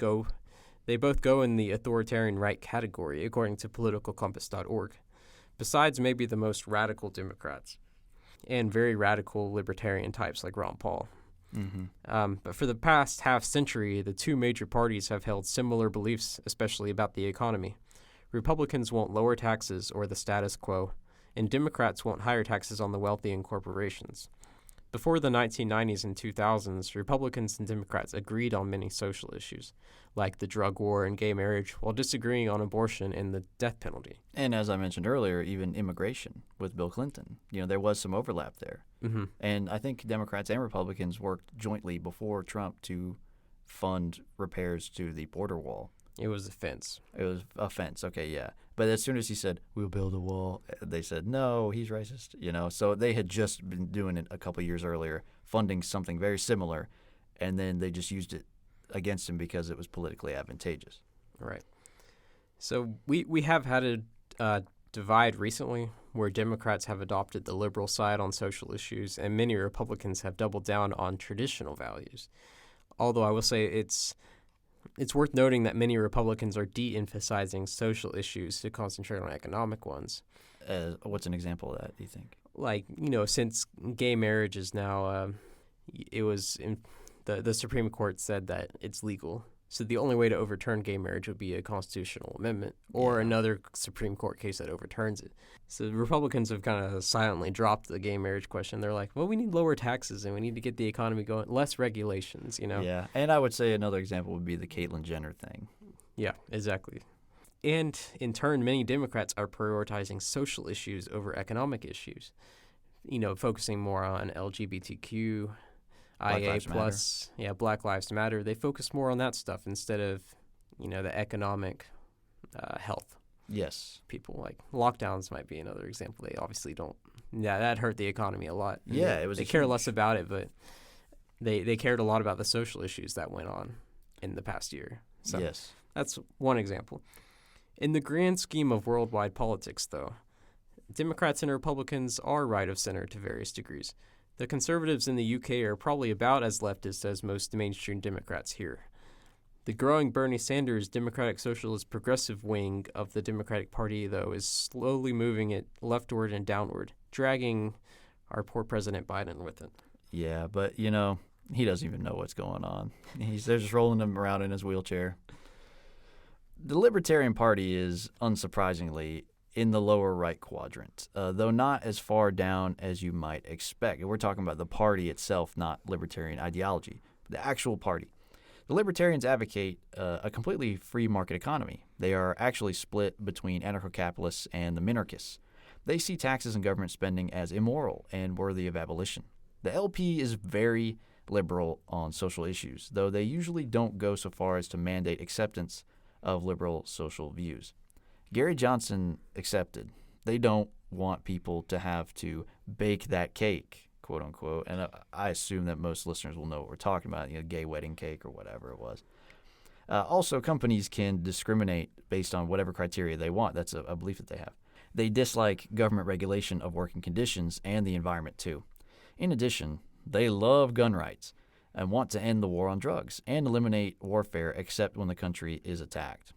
they both go in the authoritarian right category, according to politicalcompass.org, besides maybe the most radical Democrats and very radical libertarian types like Ron Paul. Mm-hmm. But for the past half century, the two major parties have held similar beliefs, especially about the economy. Republicans want lower taxes or the status quo, and Democrats want higher taxes on the wealthy and corporations. Before the 1990s and 2000s, Republicans and Democrats agreed on many social issues, like the drug war and gay marriage, while disagreeing on abortion and the death penalty. And as I mentioned earlier, even immigration with Bill Clinton. You know, there was some overlap there. Mm-hmm. And I think Democrats and Republicans worked jointly before Trump to fund repairs to the border wall. It was a fence. It was a fence, okay, yeah. But as soon as he said, we'll build a wall, they said, no, he's racist. So they had just been doing it a couple years earlier, funding something very similar, and then they just used it against him because it was politically advantageous. Right. So we have had a divide recently where Democrats have adopted the liberal side on social issues, and many Republicans have doubled down on traditional values. Although I will say it's worth noting that many Republicans are de-emphasizing social issues to concentrate on economic ones. What's an example of that, do you think? Like, since gay marriage is now, the Supreme Court said that it's legal. So the only way to overturn gay marriage would be a constitutional amendment or another Supreme Court case that overturns it. So the Republicans have kind of silently dropped the gay marriage question. They're like, well, we need lower taxes and we need to get the economy going, less regulations, Yeah, and I would say another example would be the Caitlyn Jenner thing. Yeah, exactly. And in turn, many Democrats are prioritizing social issues over economic issues, focusing more on LGBTQ, IA plus, Black Lives Matter. They focus more on that stuff instead of, the economic health. Yes. People like lockdowns might be another example. They obviously don't. Yeah, that hurt the economy a lot. Yeah, it was. They care less about it, but they cared a lot about the social issues that went on in the past year. So yes, that's one example. In the grand scheme of worldwide politics, though, Democrats and Republicans are right of center to various degrees. The Conservatives in the UK are probably about as leftist as most mainstream Democrats here. The growing Bernie Sanders Democratic Socialist Progressive wing of the Democratic Party, though, is slowly moving it leftward and downward, dragging our poor President Biden with it. Yeah, but, he doesn't even know what's going on. They're just rolling him around in his wheelchair. The Libertarian Party is, unsurprisingly, in the lower right quadrant, though not as far down as you might expect. We're talking about the party itself, not libertarian ideology, the actual party. The Libertarians advocate a completely free market economy. They are actually split between anarcho-capitalists and the minarchists. They see taxes and government spending as immoral and worthy of abolition. The LP is very liberal on social issues, though they usually don't go so far as to mandate acceptance of liberal social views. Gary Johnson accepted. They don't want people to have to bake that cake, quote unquote. And I assume that most listeners will know what we're talking about, gay wedding cake or whatever it was. Also, companies can discriminate based on whatever criteria they want. That's a belief that they have. They dislike government regulation of working conditions and the environment too. In addition, they love gun rights and want to end the war on drugs and eliminate warfare except when the country is attacked.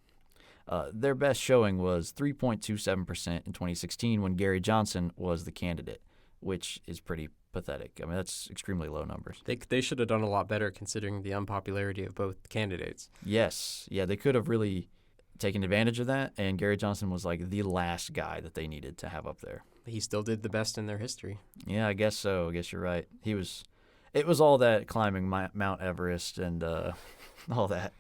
Their best showing was 3.27% in 2016 when Gary Johnson was the candidate, which is pretty pathetic. I mean, that's extremely low numbers. They should have done a lot better considering the unpopularity of both candidates. Yes. Yeah, they could have really taken advantage of that, and Gary Johnson was like the last guy that they needed to have up there. He still did the best in their history. Yeah, I guess so. I guess you're right. It was all that climbing Mount Everest and all that.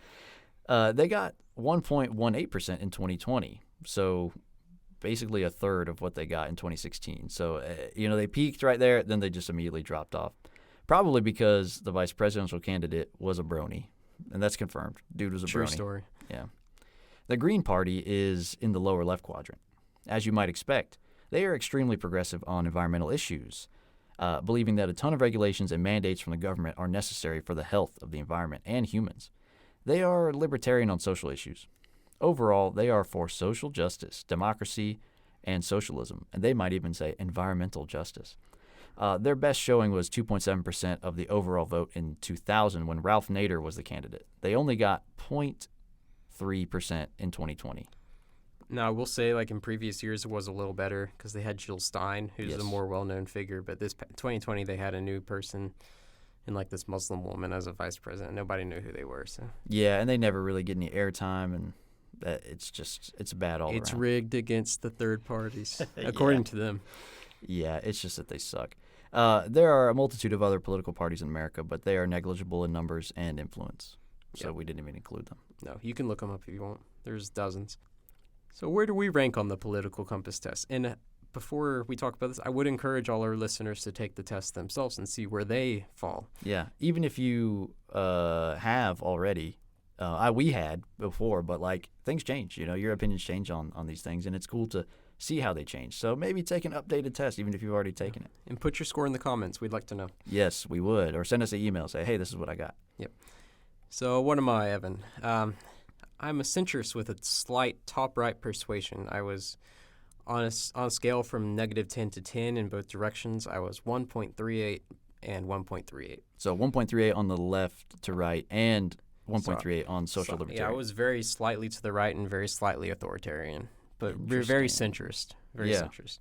They got 1.18% in 2020, so basically a third of what they got in 2016. So, they peaked right there, then they just immediately dropped off. Probably because the vice presidential candidate was a brony, and that's confirmed. Dude was a brony. True story. Yeah. The Green Party is in the lower left quadrant. As you might expect, they are extremely progressive on environmental issues, believing that a ton of regulations and mandates from the government are necessary for the health of the environment and humans. They are libertarian on social issues. Overall, they are for social justice, democracy, and socialism, and they might even say environmental justice. Their best showing was 2.7% of the overall vote in 2000 when Ralph Nader was the candidate. They only got 0.3% in 2020. Now, I will say, like in previous years, it was a little better because they had Jill Stein, who's Yes. a more well-known figure. But this 2020, they had a new person and like this Muslim woman as a vice president. Nobody knew who they were. So Yeah, and they never really get any airtime, and it's bad all it's around. rigged against the third parties, according to them. Yeah, it's just that they suck. There are a multitude of other political parties in America, but they are negligible in numbers and influence. So we didn't even include them. No, you can look them up if you want. There's dozens. So where do we rank on the political compass test? And before we talk about this, I would encourage all our listeners to take the test themselves and see where they fall. Yeah, even if you have already We had before, but like things change. Your opinions change on these things, and it's cool to see how they change. So maybe take an updated test, even if you've already taken it. And put your score in the comments. We'd like to know. Yes, we would. Or send us an email. Say, hey, this is what I got. Yep. So what am I, Evan? I'm a centrist with a slight top-right persuasion. I was on a scale from -10 to 10 in both directions. I was 1.38 and 1.38. So 1.38 on the left to right and 1.38 on social libertarian. Yeah, I was very slightly to the right and very slightly authoritarian, but very centrist. Very centrist.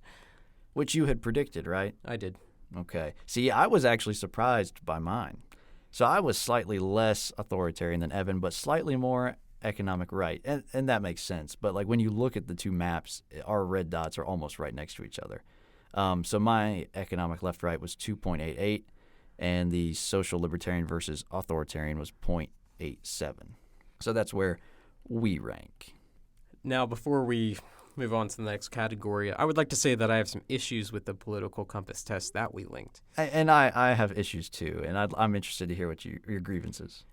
Which you had predicted, right? I did. Okay. See, I was actually surprised by mine. So I was slightly less authoritarian than Evan, but slightly more economic right. And that makes sense. But like when you look at the two maps, our red dots are almost right next to each other. So my economic left-right was 2.88, and the social libertarian versus authoritarian was 0.87. So that's where we rank. Now, before we move on to the next category, I would like to say that I have some issues with the political compass test that we linked. And I have issues too, and I'm interested to hear what your grievances.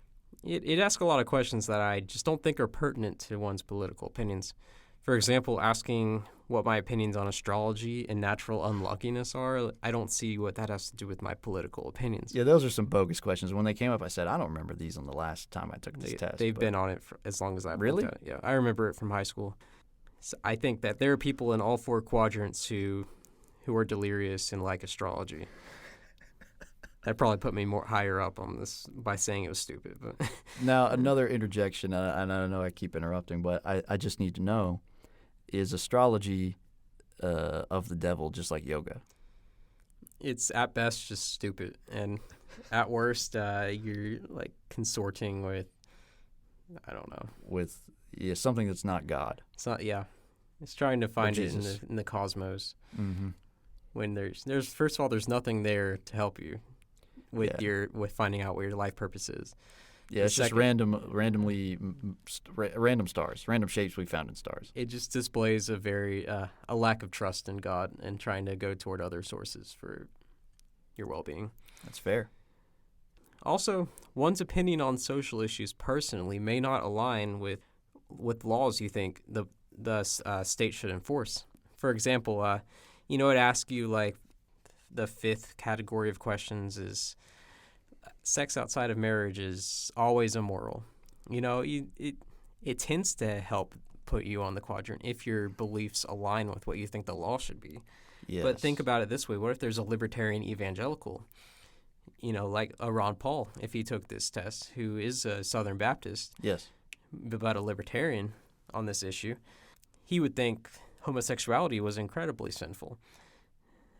It asks a lot of questions that I just don't think are pertinent to one's political opinions. For example, asking what my opinions on astrology and natural unluckiness are, I don't see what that has to do with my political opinions. Yeah, those are some bogus questions. When they came up, I said, I don't remember these on the last time I took this test. They've been on it for as long as I've Really? looked at it. Yeah, I remember it from high school. So I think that there are people in all four quadrants who are delirious and like astrology. That probably put me more higher up on this by saying it was stupid. But Now, another interjection, and I know I keep interrupting, but I just need to know, is astrology of the devil just like yoga? it's at best just stupid, and at worst, you're like consorting with, I don't know. With something that's not God. It's not. Yeah, it's trying to find it Jesus. in the cosmos. Mm-hmm. When there's first of all, there's nothing there to help you with with finding out what your life purpose is. Yeah, it's just random stars, random shapes we found in stars. It just displays a lack of trust in God and trying to go toward other sources for your well-being. That's fair. Also, one's opinion on social issues personally may not align with laws you think the state should enforce. For example, it asks you, like, the fifth category of questions is sex outside of marriage is always immoral. It tends to help put you on the quadrant if your beliefs align with what you think the law should be. Yes. But think about it this way. What if there's a libertarian evangelical, like a Ron Paul, if he took this test, who is a Southern Baptist, Yes. but a libertarian on this issue, he would think homosexuality was incredibly sinful.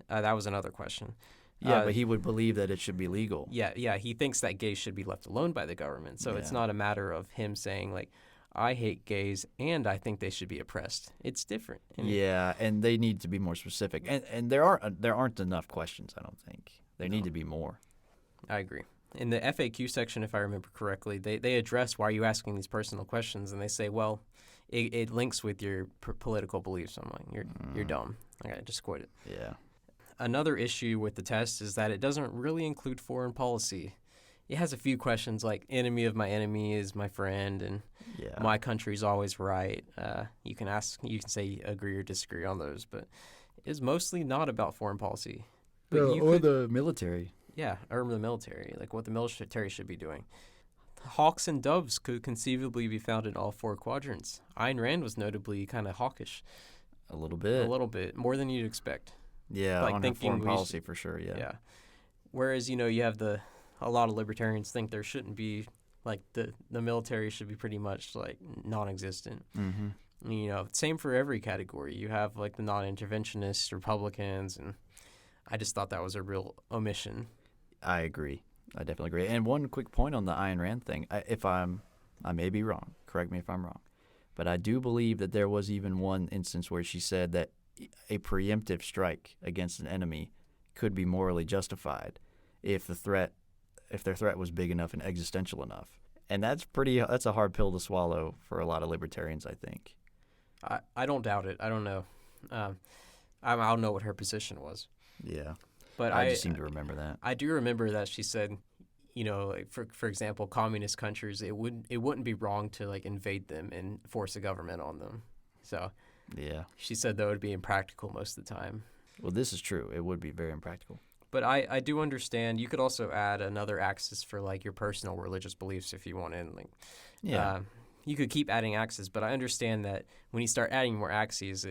That was another question. Yeah, but he would believe that it should be legal. Yeah, he thinks that gays should be left alone by the government. So it's not a matter of him saying, like, I hate gays and I think they should be oppressed. It's different. Yeah, and they need to be more specific. And there aren't enough questions, I don't think. There need to be more. I agree. In the FAQ section, if I remember correctly, they address why are you asking these personal questions, and they say, well, it links with your political beliefs. I'm like, you're dumb. Okay, just quote it. Yeah. Another issue with the test is that it doesn't really include foreign policy. It has a few questions like enemy of my enemy is my friend, and my country's always right. You can say agree or disagree on those, but it's mostly not about foreign policy. But the military. Yeah, or the military, like what the military should be doing. Hawks and doves could conceivably be found in all four quadrants. Ayn Rand was notably kind of hawkish. A little bit. More than you'd expect. Yeah, like on her foreign policy for sure, yeah. Whereas, you have a lot of libertarians think there shouldn't be, like, the military should be pretty much, like, non-existent. Mm-hmm. Same for every category. You have, like, the non-interventionists, Republicans, and I just thought that was a real omission. I agree. I definitely agree. And one quick point on the Ayn Rand thing. I may be wrong. Correct me if I'm wrong. But I do believe that there was even one instance where she said that a preemptive strike against an enemy could be morally justified if their threat was big enough and existential enough. And that's a hard pill to swallow for a lot of libertarians, I think. I don't doubt it. I don't know. I don't know what her position was. Yeah. But I just seem to remember that. I do remember that she said, like for example, communist countries, it wouldn't be wrong to like invade them and force a government on them. So Yeah. she said that would be impractical most of the time. Well, this is true. It would be very impractical. But I do understand. You could also add another axis for like your personal religious beliefs if you wanted. Like, Yeah. you could keep adding axes, but I understand that when you start adding more axes,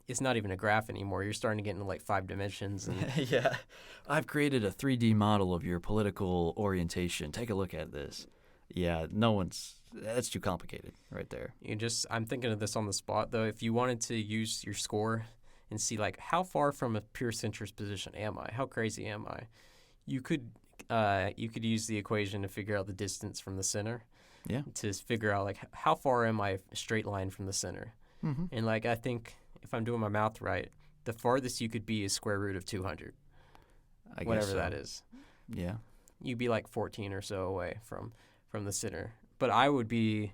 it's not even a graph anymore. You're starting to get into like 5 dimensions. And Yeah. I've created a 3D model of your political orientation. Take a look at this. Yeah, that's too complicated right there. I'm thinking of this on the spot though. If you wanted to use your score and see like how far from a pure centrist position am I? How crazy am I? You could use the equation to figure out the distance from the center. Yeah. To figure out like how far am I a straight line from the center. Mm-hmm. And like I think if I'm doing my math right, the farthest you could be is square root of 200. I whatever guess so. that is. Yeah. You'd be like 14 or so away from the center. But I would be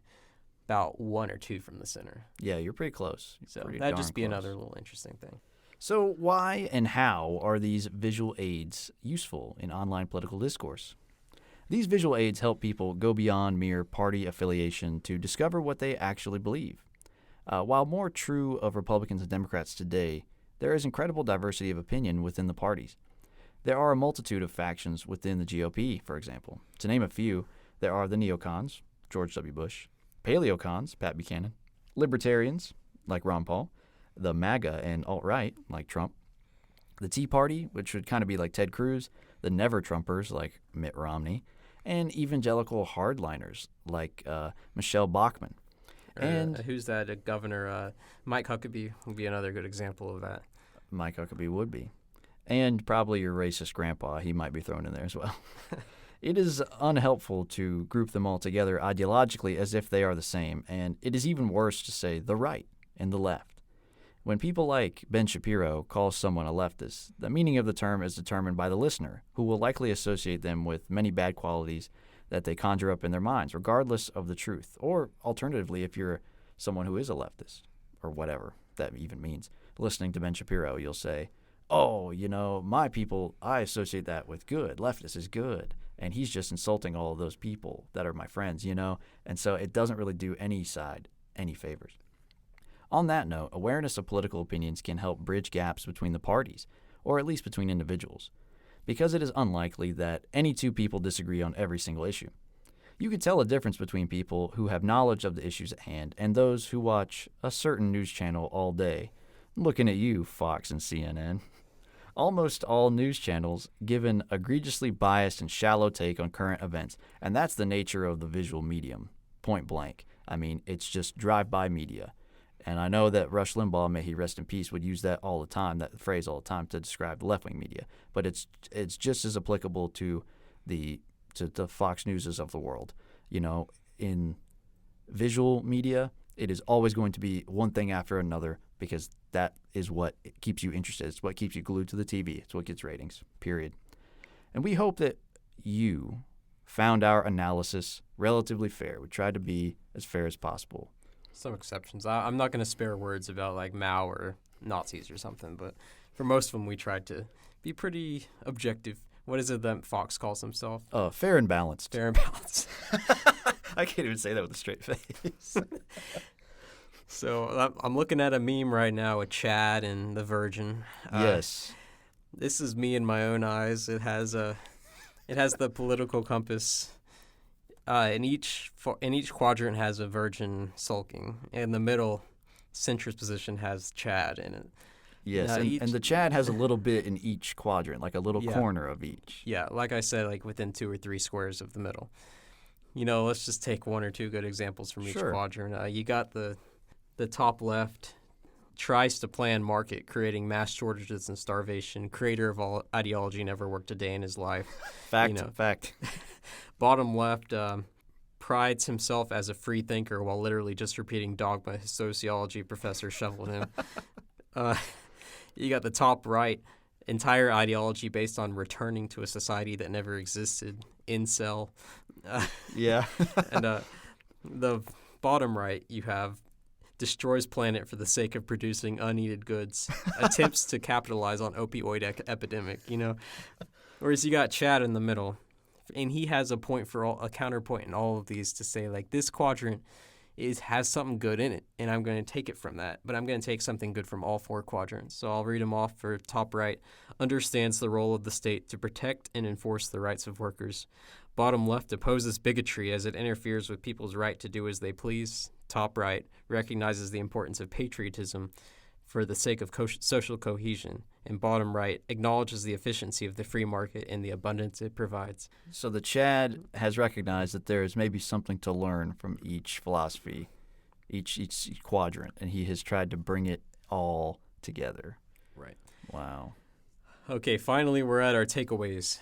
about 1 or 2 from the center. Yeah, you're pretty close. So Pretty that'd darn just be close. another little interesting thing. So why and how are these visual aids useful in online political discourse? These visual aids help people go beyond mere party affiliation to discover what they actually believe. While more true of Republicans and Democrats today, there is incredible diversity of opinion within the parties. There are a multitude of factions within the GOP, for example. To name a few, there are the neocons, George W. Bush, paleocons, Pat Buchanan, libertarians, like Ron Paul, the MAGA and alt-right, like Trump, the Tea Party, which would kind of be like Ted Cruz, the never-Trumpers, like Mitt Romney, and evangelical hardliners, like Michelle Bachmann. And who's that? Governor Mike Huckabee would be another good example of that. Mike Huckabee would be. And probably your racist grandpa, he might be thrown in there as well. It is unhelpful to group them all together ideologically as if they are the same, and it is even worse to say the right and the left. When people like Ben Shapiro call someone a leftist, the meaning of the term is determined by the listener, who will likely associate them with many bad qualities that they conjure up in their minds, regardless of the truth. Or alternatively, if you're someone who is a leftist, or whatever that even means, listening to Ben Shapiro, you'll say, oh, my people, I associate that with good. Leftist is good. And he's just insulting all of those people that are my friends, And so it doesn't really do any side any favors. On that note, awareness of political opinions can help bridge gaps between the parties, or at least between individuals, because it is unlikely that any two people disagree on every single issue. You can tell a difference between people who have knowledge of the issues at hand and those who watch a certain news channel all day. Looking at you, Fox and CNN. Almost all news channels give an egregiously biased and shallow take on current events, and that's the nature of the visual medium, point blank. I mean, it's just drive-by media. And I know that Rush Limbaugh, may he rest in peace, would use that all the time, that phrase all the time, to describe the left-wing media. But it's just as applicable to the Fox Newses of the world. In visual media, it is always going to be one thing after another, because that is what keeps you interested. It's what keeps you glued to the TV. It's what gets ratings, period. And we hope that you found our analysis relatively fair. We tried to be as fair as possible. Some exceptions. I'm not going to spare words about like Mao or Nazis or something, but for most of them, we tried to be pretty objective. What is it that Fox calls himself? Fair and balanced. Fair and balanced. I can't even say that with a straight face. So I'm looking at a meme right now with Chad and the Virgin. Yes. This is me in my own eyes. It has the political compass. In each quadrant has a Virgin sulking. In the middle, centrist position has Chad in it. Yes, and the Chad has a little bit in each quadrant, like a little corner of each. Yeah, like I said, like within 2 or 3 squares of the middle. Let's just take 1 or 2 good examples from each quadrant. You got the top left tries to plan market, creating mass shortages and starvation. Creator of all ideology, never worked a day in his life. Fact. Bottom left prides himself as a free thinker while literally just repeating dogma his sociology professor shoveled him. You got the top right, entire ideology based on returning to a society that never existed, incel. Yeah. And the bottom right, you have destroys planet for the sake of producing unneeded goods, attempts to capitalize on opioid epidemic, Whereas you got Chad in the middle, and he has a counterpoint in all of these to say, like, this quadrant has something good in it, and I'm going to take it from that, but I'm going to take something good from all 4 quadrants. So I'll read them off. For top right, understands the role of the state to protect and enforce the rights of workers. Bottom left, opposes bigotry as it interferes with people's right to do as they please. Top right, recognizes the importance of patriotism for the sake of social cohesion. And bottom right, acknowledges the efficiency of the free market and the abundance it provides. So the Chad has recognized that there is maybe something to learn from each philosophy, each quadrant, and he has tried to bring it all together. Right. Wow. Okay, finally, we're at our takeaways.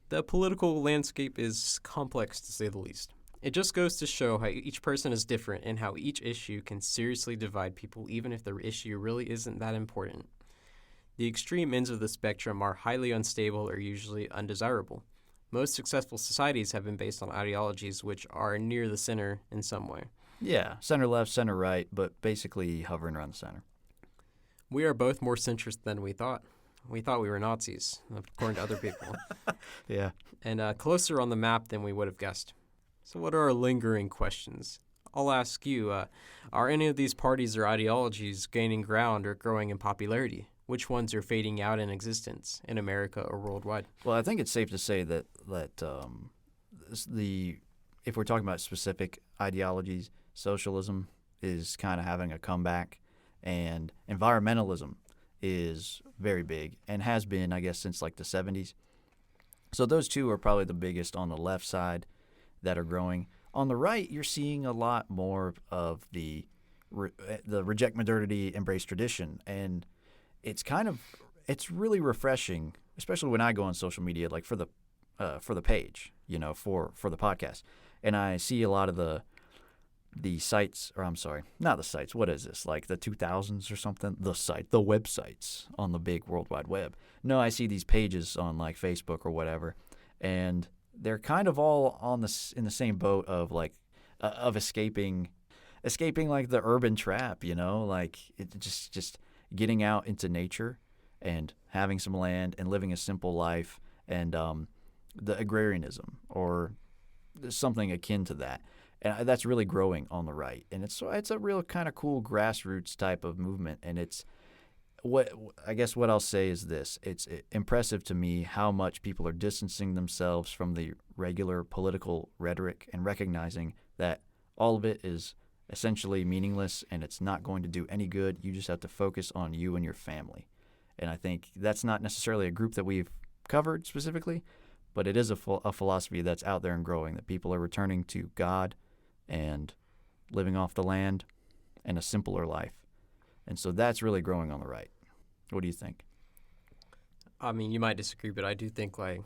The political landscape is complex, to say the least. It just goes to show how each person is different and how each issue can seriously divide people, even if the issue really isn't that important. The extreme ends of the spectrum are highly unstable or usually undesirable. Most successful societies have been based on ideologies which are near the center in some way. Yeah, center left, center right, but basically hovering around the center. We are both more centrist than we thought. We thought we were Nazis, according to other people. Yeah. And closer on the map than we would have guessed. So what are our lingering questions? I'll ask you, are any of these parties or ideologies gaining ground or growing in popularity? Which ones are fading out in existence in America or worldwide? Well, I think it's safe to say that if we're talking about specific ideologies, socialism is kind of having a comeback, and environmentalism is very big and has been, I guess, since like the 70s. So those two are probably the biggest on the left side that are growing. On the right, you're seeing a lot more of the reject modernity, embrace tradition, and it's really refreshing, especially when I go on social media, like for the page, for the podcast, and I see a lot of the sites, or I'm sorry, not the sites. What is this? Like the 2000s or something? The websites on the big World Wide Web. No, I see these pages on like Facebook or whatever, and they're kind of all in the same boat of like of escaping like the urban trap, like it just getting out into nature and having some land and living a simple life, and the agrarianism or something akin to that. And that's really growing on the right. And it's a real kind of cool grassroots type of movement. And it's what I'll say is this. It's impressive to me how much people are distancing themselves from the regular political rhetoric and recognizing that all of it is essentially meaningless and it's not going to do any good. You just have to focus on you and your family. And I think that's not necessarily a group that we've covered specifically, but it is a philosophy that's out there and growing, that people are returning to God and living off the land and a simpler life. And so that's really growing on the right. What do you think? I mean, you might disagree, but I do think like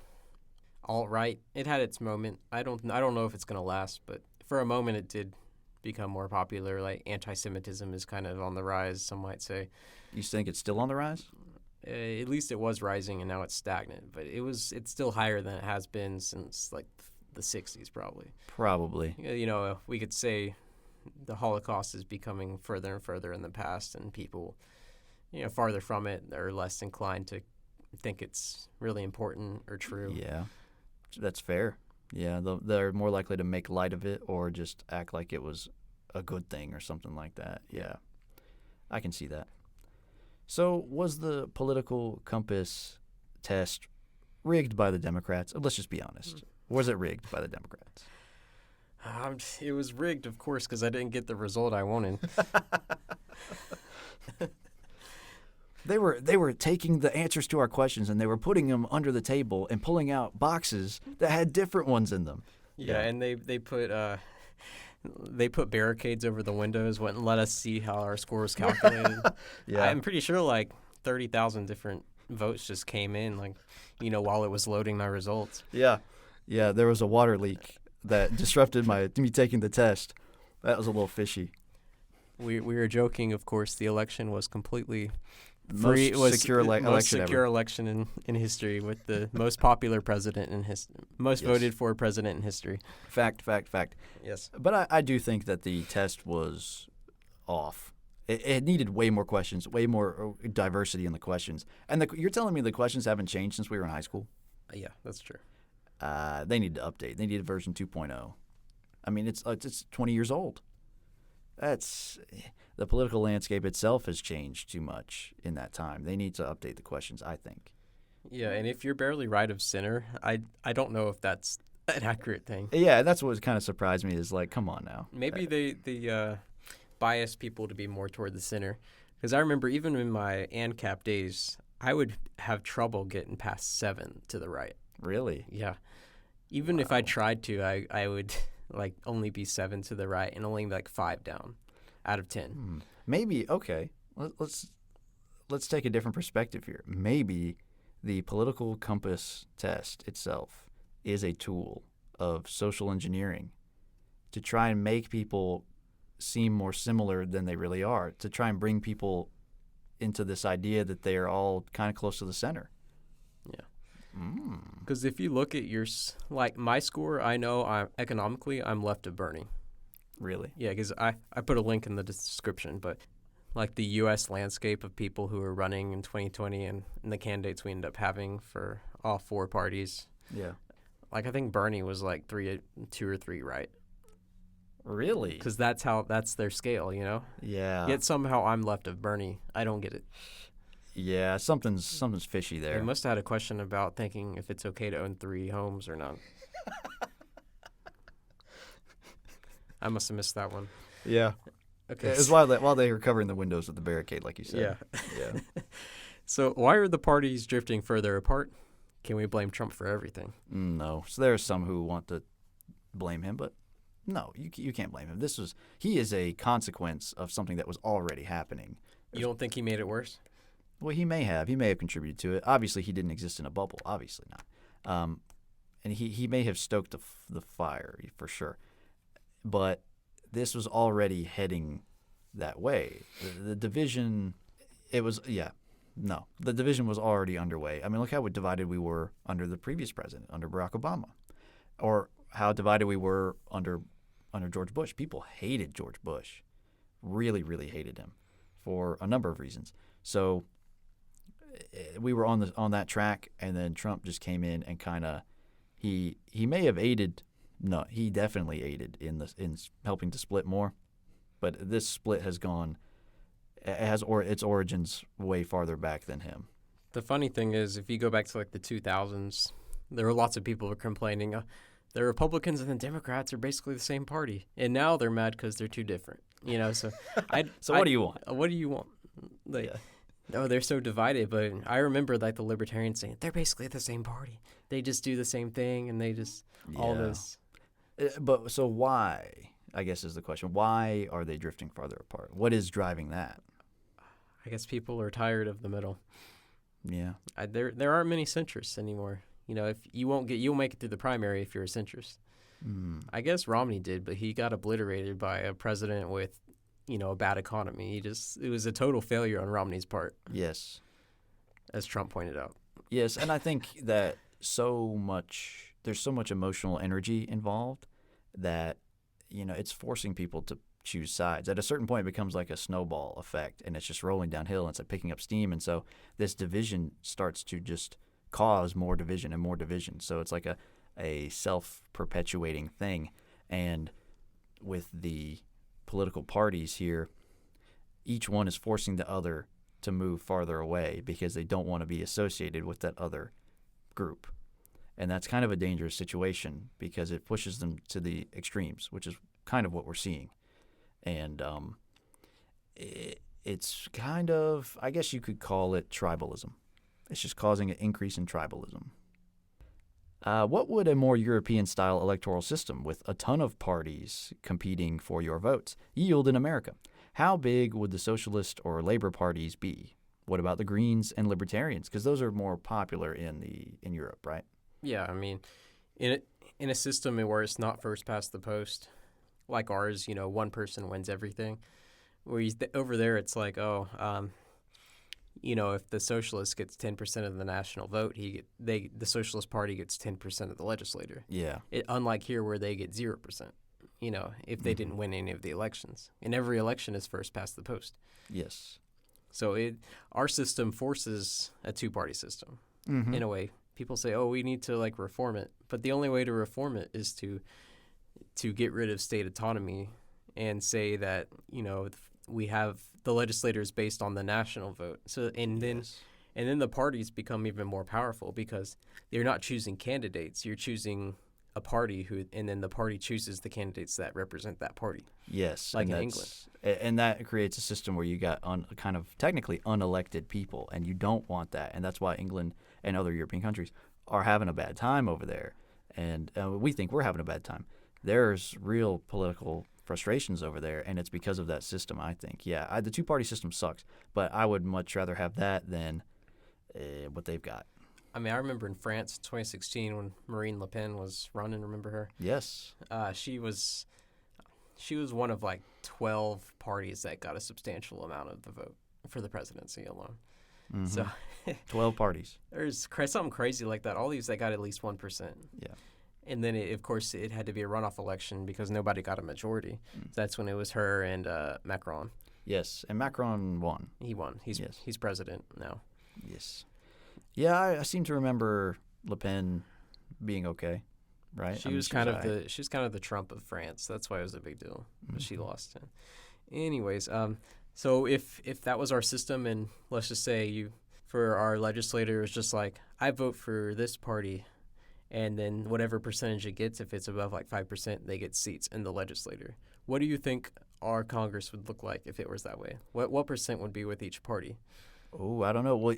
alt-right, it had its moment. I don't know if it's going to last, but for a moment it did become more popular. Like anti-Semitism is kind of on the rise, some might say. You think it's still on the rise? At least it was rising, and now it's stagnant. But it's still higher than it has been since like the 60s, probably. Probably. We could say the Holocaust is becoming further and further in the past, and people, farther from it are less inclined to think it's really important or true. Yeah, that's fair. Yeah, they're more likely to make light of it or just act like it was a good thing or something like that. Yeah, I can see that. So was the political compass test rigged by the Democrats? Let's just be honest. Was it rigged by the Democrats? It was rigged, of course, because I didn't get the result I wanted. They were taking the answers to our questions and they were putting them under the table and pulling out boxes that had different ones in them. Yeah, and they put barricades over the windows, wouldn't let us see how our score was calculated. Yeah, I'm pretty sure like 30,000 different votes just came in, while it was loading my results. Yeah, there was a water leak that disrupted me taking the test. That was a little fishy. We were joking, of course. The election was completely free. It was secure most election secure ever. election in history, with the most popular president in most Yes. voted for president in history. Fact. Yes. But I do think that the test was off. It needed way more questions, way more diversity in the questions. And you're telling me the questions haven't changed since we were in high school? Yeah, that's true. They need to update. They need a version 2.0. I mean, it's 20 years old. The political landscape itself has changed too much in that time. They need to update the questions, I think. Yeah, and if you're barely right of center, I don't know if that's an accurate thing. Yeah, that's what kind of surprised me is like, come on now. Maybe they bias people to be more toward the center. Because I remember even in my ANCAP days, I would have trouble getting past 7 to the right. Really? Yeah. Even if I tried to, I would like only be 7 to the right and only like 5 down out of 10. Maybe, okay. Let's take a different perspective here. Maybe the political compass test itself is a tool of social engineering to try and make people seem more similar than they really are, to try and bring people into this idea that they are all kind of close to the center. Yeah. Because if you look at like my score, I know economically I'm left of Bernie. Really? Yeah, because I put a link in the description, but like the U.S. landscape of people who are running in 2020 and the candidates we end up having for all 4 parties. Yeah. Like I think Bernie was like 2 or 3 right. Really? Because that's their scale, you know? Yeah. Yet somehow I'm left of Bernie. I don't get it. Yeah, something's fishy there. They must have had a question about thinking if it's okay to own 3 homes or not. I must have missed that one. Yeah. Okay. It was while they were covering the windows of the barricade, like you said. Yeah. Yeah. So why are the parties drifting further apart? Can we blame Trump for everything? No. So there are some who want to blame him, but no, you can't blame him. He is a consequence of something that was already happening. You don't think he made it worse? Well, he may have contributed to it. Obviously, he didn't exist in a bubble. Obviously not. And he may have stoked the fire for sure. But this was already heading that way. The division, the division was already underway. I mean, look how divided we were under the previous president, under Barack Obama, or how divided we were under George Bush. People hated George Bush, really, really hated him for a number of reasons. So we were on that track, and then Trump just came in and kind of he may have aided. No, he definitely aided in helping to split more, but this split has its origins way farther back than him. The funny thing is, if you go back to like the 2000s, there were lots of people who were complaining. The Republicans and the Democrats are basically the same party, and now they're mad because they're too different. You know, so what do you want? What do you want? No, they're so divided. But I remember like the Libertarians saying they're basically the same party. They just do the same thing, and they just all this. But so why, I guess, is the question. Why are they drifting farther apart? What is driving that? I guess people are tired of the middle. Yeah. There aren't many centrists anymore. You know, if you'll make it through the primary if you're a centrist. I guess Romney did, but he got obliterated by a president with, a bad economy. It was a total failure on Romney's part. Yes. As Trump pointed out. Yes, and I think that there's so much emotional energy involved that, it's forcing people to choose sides. At a certain point, it becomes like a snowball effect, and it's just rolling downhill, and it's like picking up steam. And so this division starts to just cause more division and more division. So it's like a self-perpetuating thing. And with the political parties here, each one is forcing the other to move farther away because they don't want to be associated with that other group. And that's kind of a dangerous situation because it pushes them to the extremes, which is kind of what we're seeing. And it's kind of, I guess you could call it tribalism. It's just causing an increase in tribalism. What would a more European-style electoral system with a ton of parties competing for your votes yield in America? How big would the socialist or labor parties be? What about the Greens and Libertarians? Because those are more popular in Europe, right? Yeah, I mean, in a system where it's not first past the post, like ours, one person wins everything. Where over there, it's like, if the socialist gets 10% of the national vote, the Socialist Party gets 10% of the legislature. Yeah. Unlike here, where they get 0%. If they didn't win any of the elections, and every election is first past the post. Yes. So our system forces a two-party system in a way. people say, oh, we need to like reform it. But the only way to reform it is to get rid of state autonomy and say that, we have the legislators based on the national vote. So and then the parties become even more powerful because you're not choosing candidates, you're choosing a party and then the party chooses the candidates that represent that party. Yes, like in England. And that creates a system where you got kind of technically unelected people, and you don't want that. And that's why England and other European countries are having a bad time over there. And we think we're having a bad time. There's real political frustrations over there, and it's because of that system, I think. Yeah, the two-party system sucks, but I would much rather have that than what they've got. I mean, I remember in France, 2016, when Marine Le Pen was running. Remember her? Yes. She was one of like 12 parties that got a substantial amount of the vote for the presidency alone. Mm-hmm. So 12 parties. There's something crazy like that. All these that got at least 1%. Yeah. And then, of course, it had to be a runoff election because nobody got a majority. So that's when it was her and Macron. Yes, and Macron won. He won. He's president now. Yes. Yeah, I seem to remember Le Pen being okay, right? She was kind of the Trump of France. That's why it was a big deal. But she lost. Anyways, so if that was our system, and let's just say for our legislator, it's just like, I vote for this party, and then whatever percentage it gets, if it's above like 5%, they get seats in the legislature. What do you think our Congress would look like if it was that way? What percent would be with each party? Oh, I don't know. Well,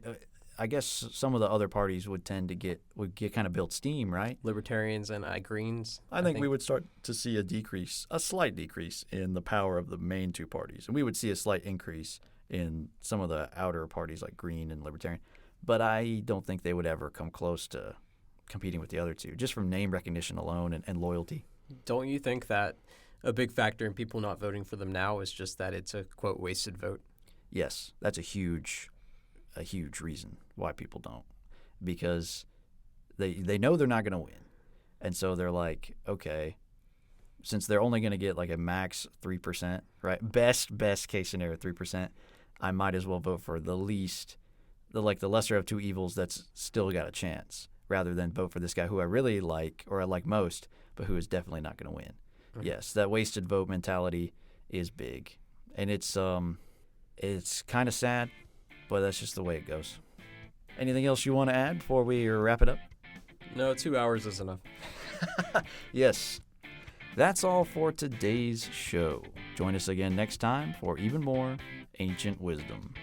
I guess some of the other parties would get kind of build steam, right? Libertarians and Greens. I think we would start to see a slight decrease in the power of the main two parties. And we would see a slight increase in some of the outer parties like Green and Libertarian. But I don't think they would ever come close to competing with the other two, just from name recognition alone and loyalty. Don't you think that a big factor in people not voting for them now is just that it's a, quote, wasted vote? Yes, that's a huge reason why people don't, because they know they're not going to win. And so they're like, okay, since they're only going to get like a max 3%, right? Best case scenario 3%, I might as well vote for the lesser of two evils that's still got a chance, rather than vote for this guy who I really like or I like most, but who is definitely not going to win. Mm-hmm. Yes, that wasted vote mentality is big, and it's kind of sad, but that's just the way it goes. Anything else you want to add before we wrap it up? No, 2 hours is enough. Yes. That's all for today's show. Join us again next time for even more ancient wisdom.